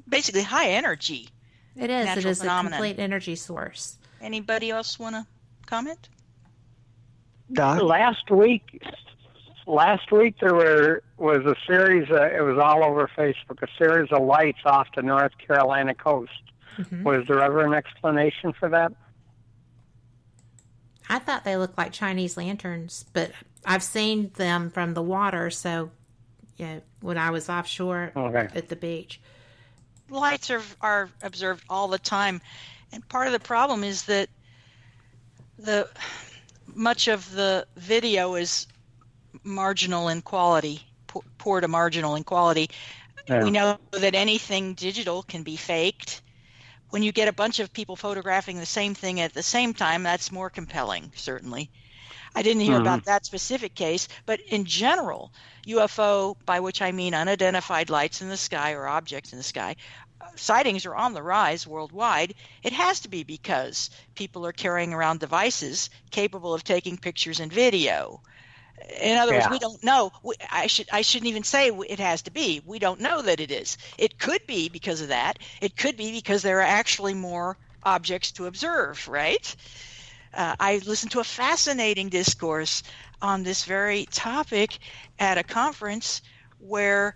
basically high energy? It is. It is phenomenon. A complete energy source. Anybody else want to comment? Doc? Last week there was a series, it was all over Facebook, a series of lights off the North Carolina coast. Mm-hmm. Was there ever an explanation for that? I thought they looked like Chinese lanterns, but I've seen them from the water, so, you know, when I was offshore at the beach. Lights are observed all the time, and part of the problem is that much of the video is marginal in quality, poor to marginal in quality. Yeah. We know that anything digital can be faked. When you get a bunch of people photographing the same thing at the same time, that's more compelling, certainly. I didn't hear about that specific case, but in general, UFO, by which I mean unidentified lights in the sky or objects in the sky, sightings are on the rise worldwide. It has to be because people are carrying around devices capable of taking pictures and video. In other words, we don't know. I shouldn't even say it has to be. We don't know that it is. It could be because of that. It could be because there are actually more objects to observe, right? I listened to a fascinating discourse on this very topic at a conference where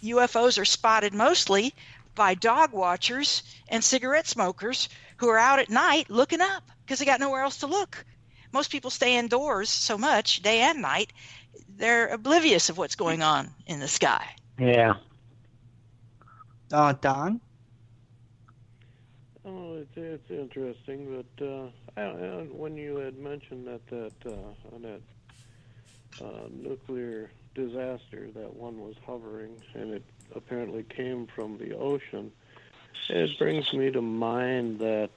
UFOs are spotted mostly by dog watchers and cigarette smokers who are out at night looking up because they got nowhere else to look. Most people stay indoors so much, day and night, they're oblivious of what's going on in the sky. Yeah. Don? Oh, it's interesting, but when you had mentioned that nuclear disaster, that one was hovering, and it apparently came from the ocean, it brings me to mind that,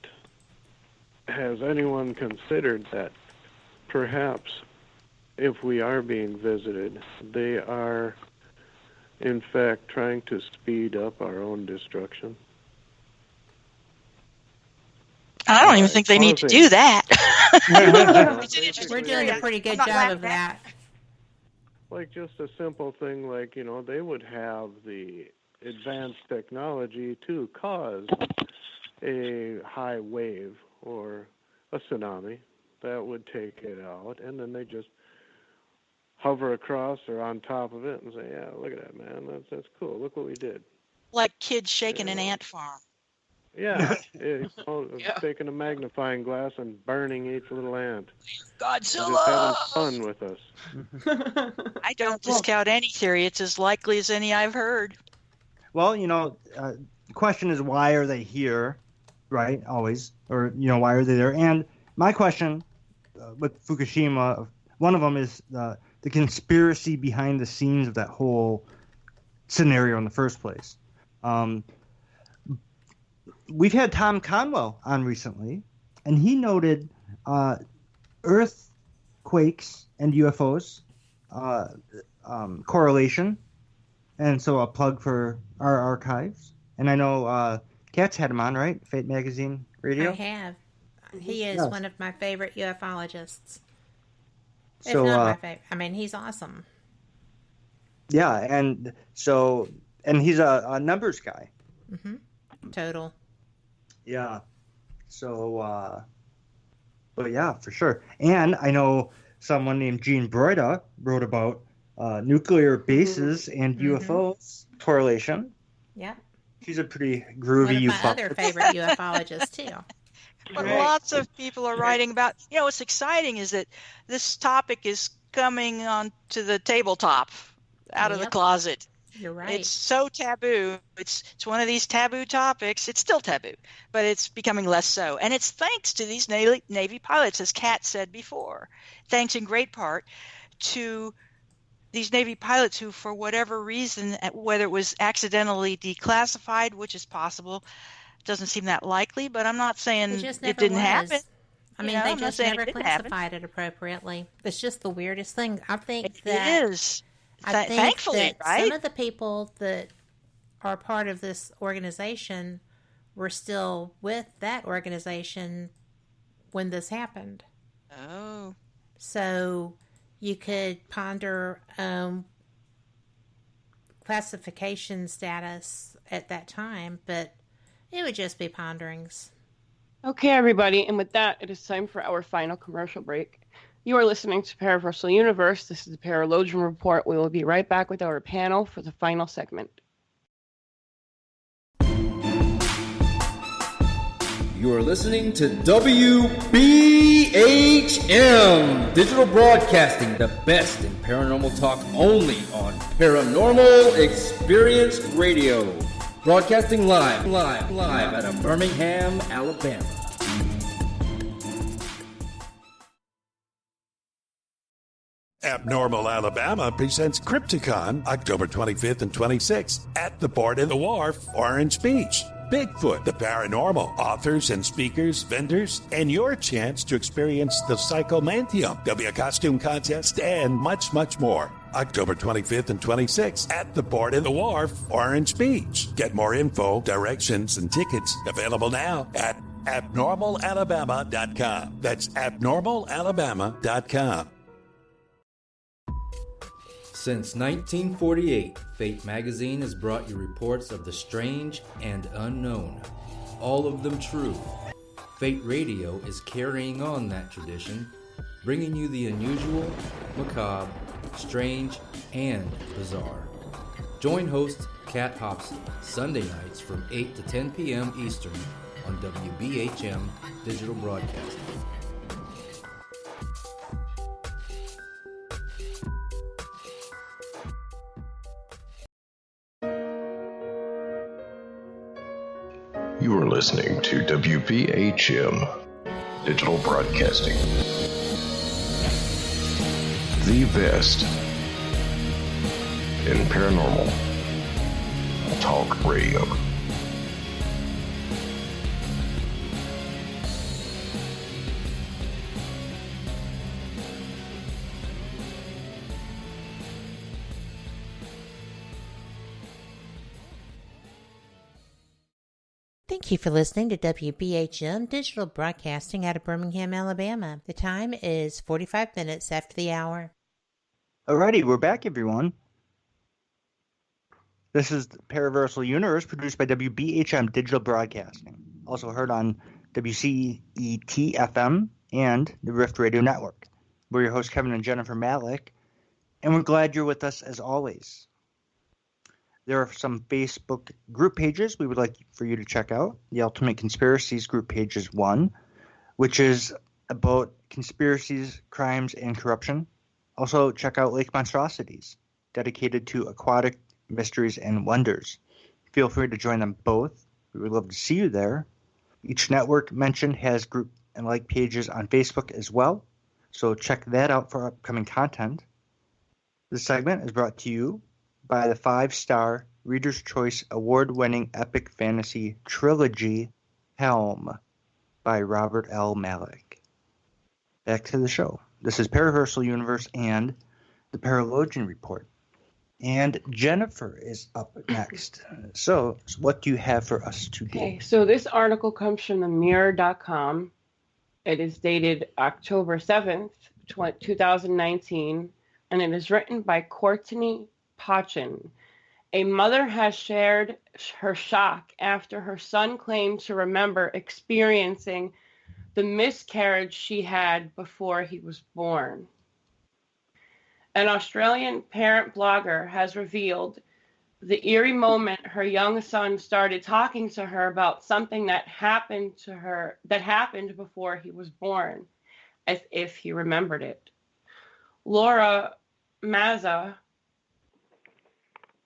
has anyone considered that perhaps if we are being visited, they are in fact trying to speed up our own destruction? I don't even think they need to do that. We're doing a pretty good job of that. Like just a simple thing like, they would have the advanced technology to cause a high wave or a tsunami that would take it out, and then they just hover across or on top of it and say, yeah, look at that, man. That's cool. Look what we did. Like kids shaking an ant farm. Yeah, taking a magnifying glass and burning each little ant. Godzilla! Just having fun with us. I don't discount any theory. It's as likely as any I've heard. Well, the question is, why are they here, right? Always. Or, why are they there? And my question with Fukushima, one of them is the conspiracy behind the scenes of that whole scenario in the first place. We've had Tom Conwell on recently, and he noted earthquakes and UFOs correlation, and so a plug for our archives. And I know Kat's had him on, right? Fate Magazine Radio? I have. He is one of my favorite ufologists. If So, not my favorite. I mean, he's awesome. Yeah, and he's a numbers guy. Mm-hmm. Total. Yeah. So, but yeah, for sure. And I know someone named Jean Broida wrote about nuclear bases and UFOs correlation. Yeah. She's a pretty groovy One of my other favorite ufologists, too. But lots of people are writing about, what's exciting is that this topic is coming onto the tabletop out of the closet. You're right. It's so taboo. It's one of these taboo topics. It's still taboo, but it's becoming less so. And it's thanks to these Navy pilots, as Kat said before. Thanks in great part to these Navy pilots who, for whatever reason, whether it was accidentally declassified, which is possible, doesn't seem that likely, but I'm not saying it didn't happen. I mean, they just never classified it appropriately. It's just the weirdest thing. I think that it is. I think Thankfully, that right? some of the people that are part of this organization were still with that organization when this happened. Oh. So you could ponder classification status at that time, but it would just be ponderings. Okay, everybody, and with that, it is time for our final commercial break. You are listening to Paraversal Universe. This is the Paralogian Report. We will be right back with our panel for the final segment. You are listening to WBHM Digital Broadcasting, the best in paranormal talk only on Paranormal Experience Radio. Broadcasting live out of Birmingham, Alabama. Abnormal Alabama presents Crypticon October 25th and 26th at the Board and the Wharf, Orange Beach. Bigfoot, the paranormal, authors and speakers, vendors, and your chance to experience the Psychomantium. There'll be a costume contest and much, much more. October 25th and 26th at the Board and the Wharf, Orange Beach. Get more info, directions, and tickets available now at abnormalalabama.com. That's abnormalalabama.com. Since 1948, Fate Magazine has brought you reports of the strange and unknown, all of them true. Fate Radio is carrying on that tradition, bringing you the unusual, macabre, strange, and bizarre. Join host Kat Hobson Sunday nights from 8 to 10 p.m. Eastern on WBHM Digital Broadcasting. You are listening to WBHM Digital Broadcasting. The best in paranormal talk radio. Thank you for listening to WBHM Digital Broadcasting out of Birmingham, Alabama. The time is 45 minutes after the hour. Alrighty, we're back, everyone. This is the Paraversal Universe, produced by WBHM Digital Broadcasting, also heard on WCET-FM and the Rift Radio Network. We're your hosts, Kevin and Jennifer Malek, and we're glad you're with us as always. There are some Facebook group pages we would like for you to check out. The Ultimate Conspiracies group page is one, which is about conspiracies, crimes, and corruption. Also, check out Lake Monstrosities, dedicated to aquatic mysteries and wonders. Feel free to join them both. We would love to see you there. Each network mentioned has group and like pages on Facebook as well, so check that out for upcoming content. This segment is brought to you by the 5-star Reader's Choice Award-winning epic fantasy trilogy Helm by Robert L. Malek. Back to the show. This is Paraversal Universe and the Paralogian Report. And Jennifer is up next. So what do you have for us today? Okay, so this article comes from themirror.com. It is dated October 7th, 2019, and it is written by Courtney Pachin. A mother has shared her shock after her son claimed to remember experiencing the miscarriage she had before he was born. An Australian parent blogger has revealed the eerie moment her young son started talking to her about something that happened before he was born, as if he remembered it. Laura Mazza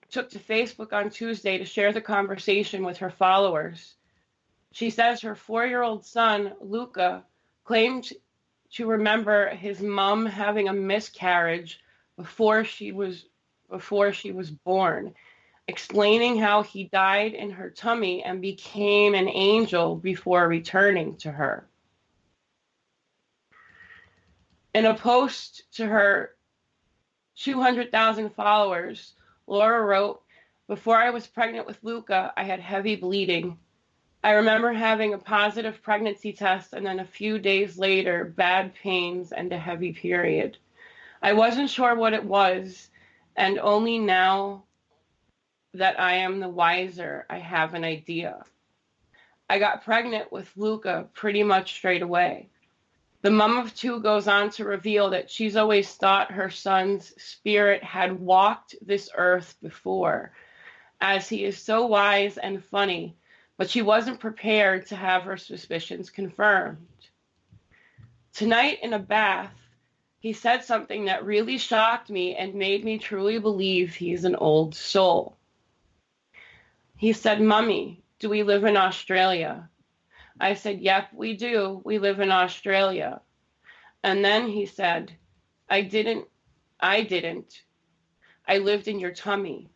took to Facebook on Tuesday to share the conversation with her followers. She says her 4-year-old son, Luca, claimed to remember his mom having a miscarriage before she was born, explaining how he died in her tummy and became an angel before returning to her. In a post to her 200,000 followers, Laura wrote, "Before I was pregnant with Luca, I had heavy bleeding. I remember having a positive pregnancy test and then a few days later, bad pains and a heavy period. I wasn't sure what it was, and only now that I am the wiser, I have an idea. I got pregnant with Luca pretty much straight away." The mom of two goes on to reveal that she's always thought her son's spirit had walked this earth before, as he is so wise and funny, but she wasn't prepared to have her suspicions confirmed. Tonight in a bath, he said something that really shocked me and made me truly believe he's an old soul. He said, "Mummy, do we live in Australia?" I said, "Yep, we do. We live in Australia." And then he said, I didn't. I lived in your tummy."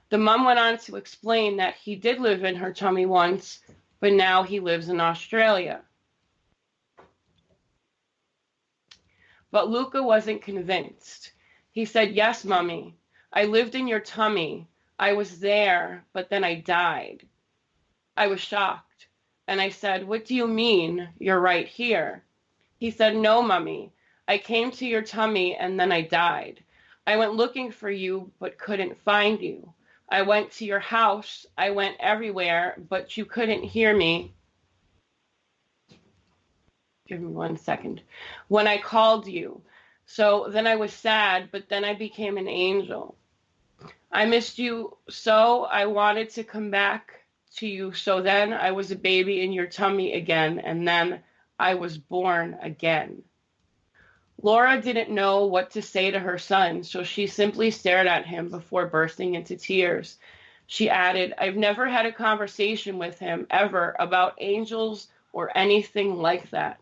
The mom went on to explain that he did live in her tummy once, but now he lives in Australia. But Luca wasn't convinced. He said, "Yes, Mummy, I lived in your tummy. I was there, but then I died." I was shocked. And I said, "What do you mean? You're right here." He said, "No, Mummy. I came to your tummy and then I died. I went looking for you but couldn't find you. I went to your house. I went everywhere, but you couldn't hear me." Give me 1 second. "When I called you. So then I was sad, but then I became an angel. I missed you so I wanted to come back to you, so then I was a baby in your tummy again, and then I was born again." Laura didn't know what to say to her son, so she simply stared at him before bursting into tears. She added, "I've never had a conversation with him ever about angels or anything like that.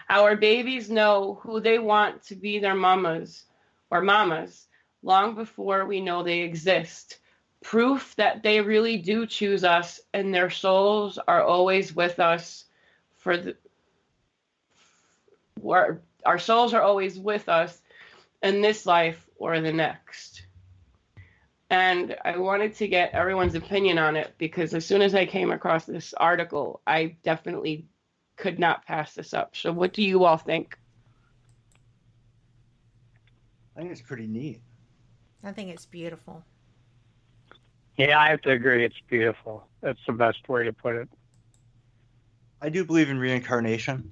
Our babies know who they want to be their mamas long before we know they exist. Proof that they really do choose us and their souls are always with us our souls are always with us in this life or the next." And I wanted to get everyone's opinion on it because as soon as I came across this article, I definitely could not pass this up. So what do you all think? I think it's pretty neat. I think it's beautiful. Yeah, I have to agree. It's beautiful. That's the best way to put it. I do believe in reincarnation.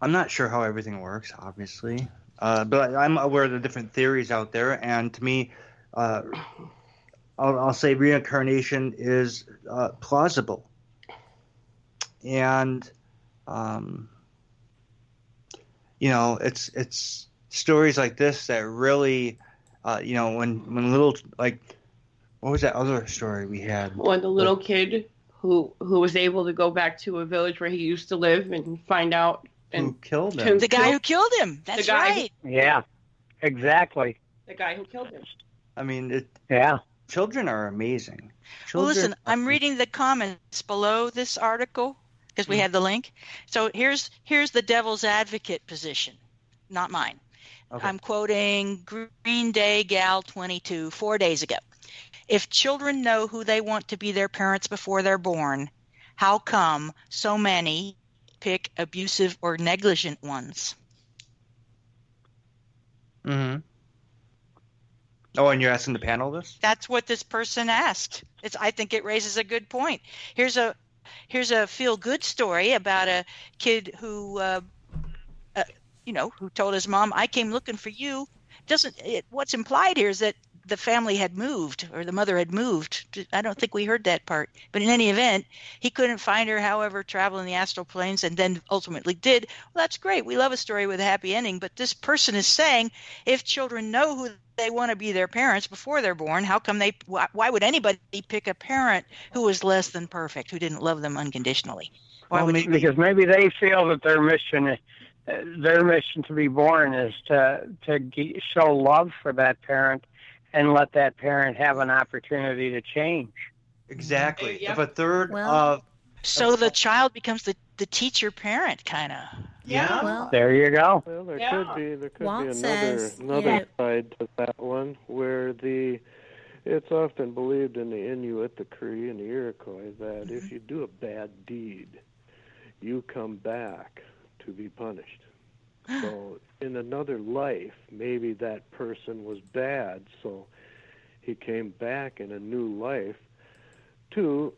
I'm not sure how everything works, obviously, but I'm aware of the different theories out there, and to me, I'll say reincarnation is plausible, and it's stories like this that really, when little, like, what was that other story we had? When the little kid who was able to go back to a village where he used to live and find out. Who killed him? The guy who killed him. That's right. Yeah, exactly. The guy who killed him. I mean, yeah. Children are amazing. Well, listen, I'm reading the comments below this article because we have the link. So here's the devil's advocate position, not mine. Okay. I'm quoting Green Day Gal 22 4 days ago. If children know who they want to be their parents before they're born, how come so many pick abusive or negligent ones? Mm-hmm. Oh, and you're asking the panel this? That's what this person asked. I think it raises a good point. Here's a feel-good story about a kid who, who told his mom, "I came looking for you." What's implied here is that the family had moved, or the mother had moved. I don't think we heard that part. But in any event, he couldn't find her, however, traveling the astral planes, and then ultimately did. Well, that's great. We love a story with a happy ending. But this person is saying, if children know who they want to be their parents before they're born, how come why would anybody pick a parent who was less than perfect, who didn't love them unconditionally? Because maybe they feel that their mission to be born is to show love for that parent and let that parent have an opportunity to change. Exactly. Yep. If a third so the child becomes the teacher parent, kind of. Yeah. Well, there you go. Well, there could be Walt another side to that one where it's often believed in the Inuit, the Cree, and the Iroquois that if you do a bad deed, you come back to be punished. So in another life, maybe that person was bad, so he came back in a new life to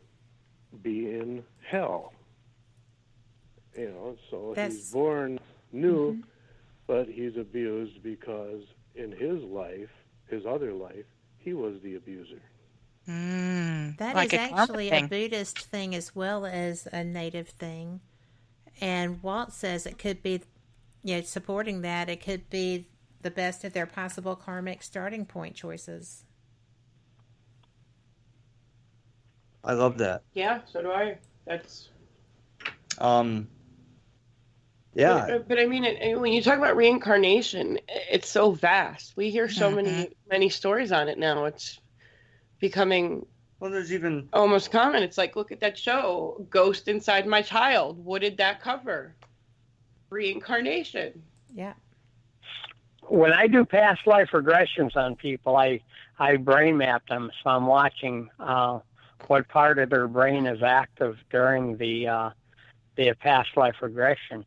be in hell. So he's born new, but he's abused because in his life, his other life, he was the abuser. That like is a actually thing. a Buddhist thing as well as a native thing. And Walt says it could be, supporting that, it could be the best of their possible karmic starting point choices. I love that. Yeah, so do I. That's. Yeah. But I mean, when you talk about reincarnation, it's so vast. We hear so many stories on it now. It's becoming there's even almost common. It's like, look at that show, Ghost Inside My Child. What did that cover? Reincarnation. Yeah. When I do past life regressions on people, I brain map them, so I'm watching what part of their brain is active during the past life regression.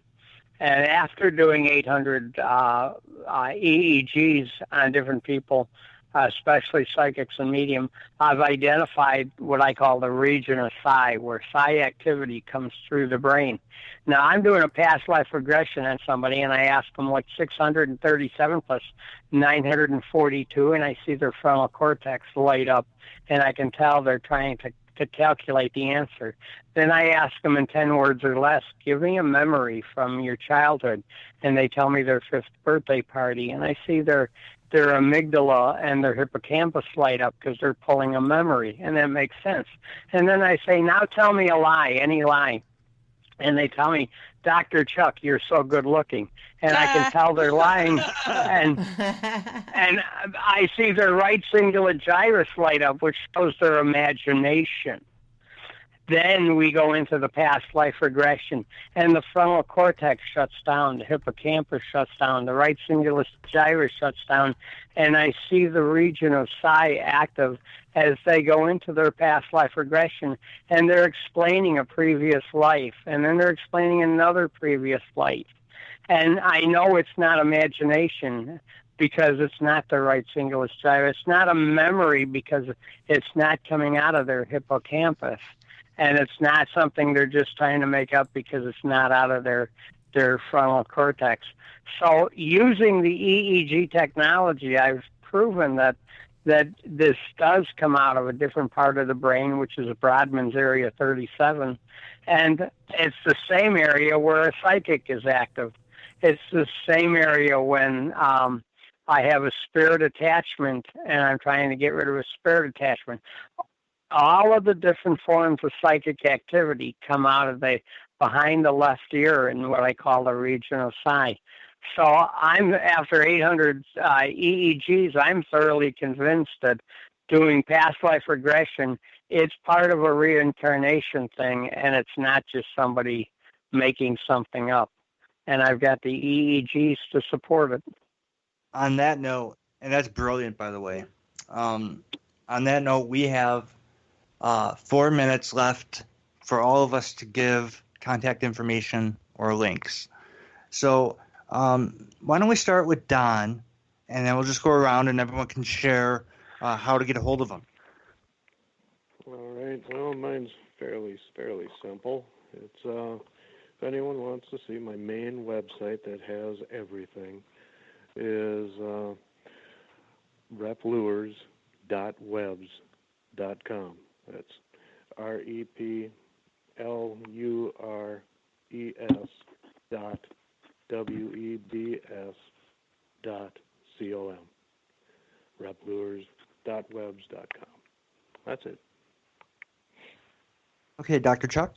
And after doing 800 EEGs on different people, especially psychics and medium, I've identified what I call the region of psi, where psi activity comes through the brain. Now, I'm doing a past life regression on somebody, and I ask them what's 637 plus 942, and I see their frontal cortex light up, and I can tell they're trying to calculate the answer. Then I ask them in 10 words or less, give me a memory from your childhood, and they tell me their 5th birthday party, and I see their amygdala and their hippocampus light up because they're pulling a memory, and that makes sense. And then I say, now tell me a lie, any lie. And they tell me, Dr. Chuck, you're so good looking. And I can tell they're lying. And I see their right cingulate gyrus light up, which shows their imagination. Then we go into the past life regression, and the frontal cortex shuts down, the hippocampus shuts down, the right cingulus gyrus shuts down, and I see the region of psi active as they go into their past life regression, and they're explaining a previous life, and then they're explaining another previous life. And I know it's not imagination because it's not the right cingulus gyrus. It's not a memory because it's not coming out of their hippocampus. And it's not something they're just trying to make up because it's not out of their frontal cortex. So using the EEG technology, I've proven that this does come out of a different part of the brain, which is Brodmann's area 37. And it's the same area where a psychic is active. It's the same area when I have a spirit attachment and I'm trying to get rid of a spirit attachment. All of the different forms of psychic activity come out of the behind the left ear in what I call the region of psi. So I'm, after 800 EEGs, I'm thoroughly convinced that doing past life regression, it's part of a reincarnation thing, and it's not just somebody making something up. And I've got the EEGs to support it. On that note, and that's brilliant, by the way. On that note, we have 4 minutes left for all of us to give contact information or links. So why don't we start with Don, and then we'll just go around and everyone can share how to get a hold of him. All right. Well, mine's fairly simple. It's if anyone wants to see my main website that has everything is replures.webs.com. That's REPLUERS.WEBS.com. replures.webs.com. That's it. Okay, Dr. Chuck?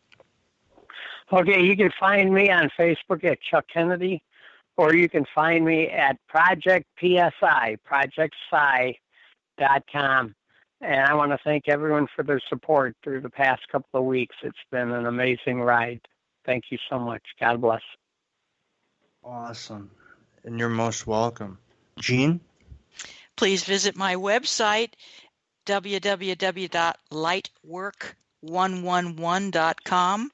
Okay, you can find me on Facebook at Chuck Kennedy, or you can find me at Project PSI, projectpsi.com. And I want to thank everyone for their support through the past couple of weeks. It's been an amazing ride. Thank you so much. God bless. Awesome. And you're most welcome. Jean? Please visit my website, www.lightwork111.com.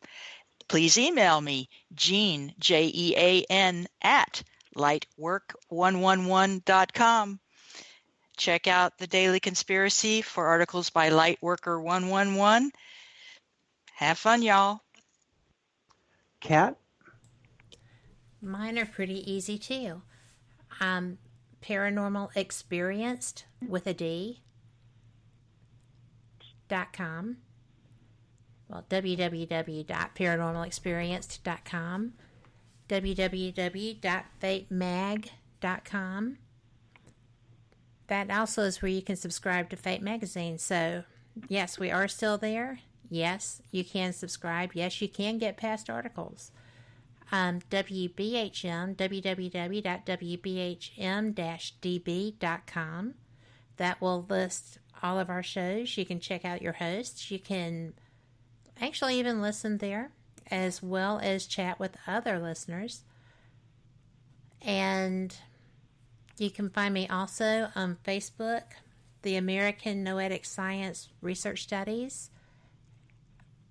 Please email me, Jean, Jean, at lightwork111.com. Check out the Daily Conspiracy for articles by Lightworker111. Have fun, y'all. Kat? Mine are pretty easy, too. Paranormal Experienced with a D.com. Well, www.paranormalexperienced.com. www.fatemag.com. That also is where you can subscribe to Fate Magazine. So, yes, we are still there. Yes, you can subscribe. Yes, you can get past articles. WBHM, www.WBHM-DB.com. That will list all of our shows. You can check out your hosts. You can actually even listen there, as well as chat with other listeners. And you can find me also on Facebook, the American Noetic Science Research Studies.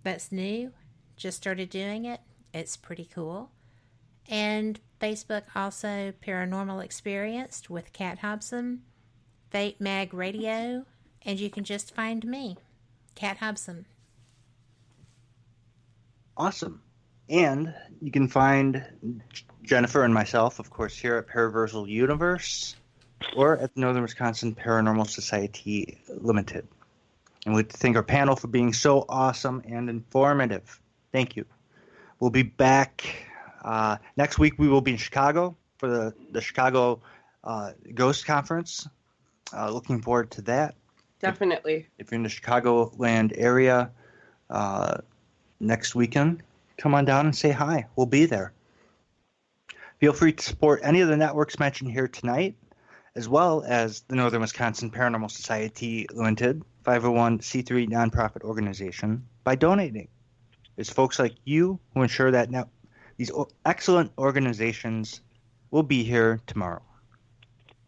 That's new. Just started doing it. It's pretty cool. And Facebook also, Paranormal Experienced with Kat Hobson, Fate Mag Radio, and you can just find me, Kat Hobson. Awesome. And you can find Jennifer and myself, of course, here at Paraversal Universe or at the Northern Wisconsin Paranormal Society Limited. And we'd thank our panel for being so awesome and informative. Thank you. We'll be back next week. We will be in Chicago for the Chicago Ghost Conference. Looking forward to that. Definitely. If you're in the Chicagoland area next weekend, come on down and say hi. We'll be there. Feel free to support any of the networks mentioned here tonight, as well as the Northern Wisconsin Paranormal Society Limited, 501c3 nonprofit organization, by donating. It's folks like you who ensure that now these excellent organizations will be here tomorrow.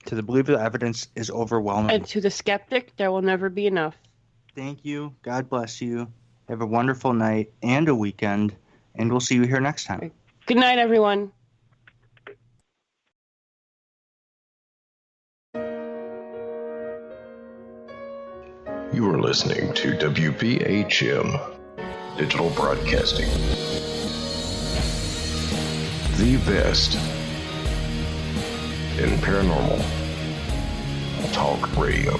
To the believer, the evidence is overwhelming. And to the skeptic, there will never be enough. Thank you. God bless you. Have a wonderful night and a weekend, and we'll see you here next time. Good night, everyone. You are listening to WBHM Digital Broadcasting. The best in paranormal talk radio.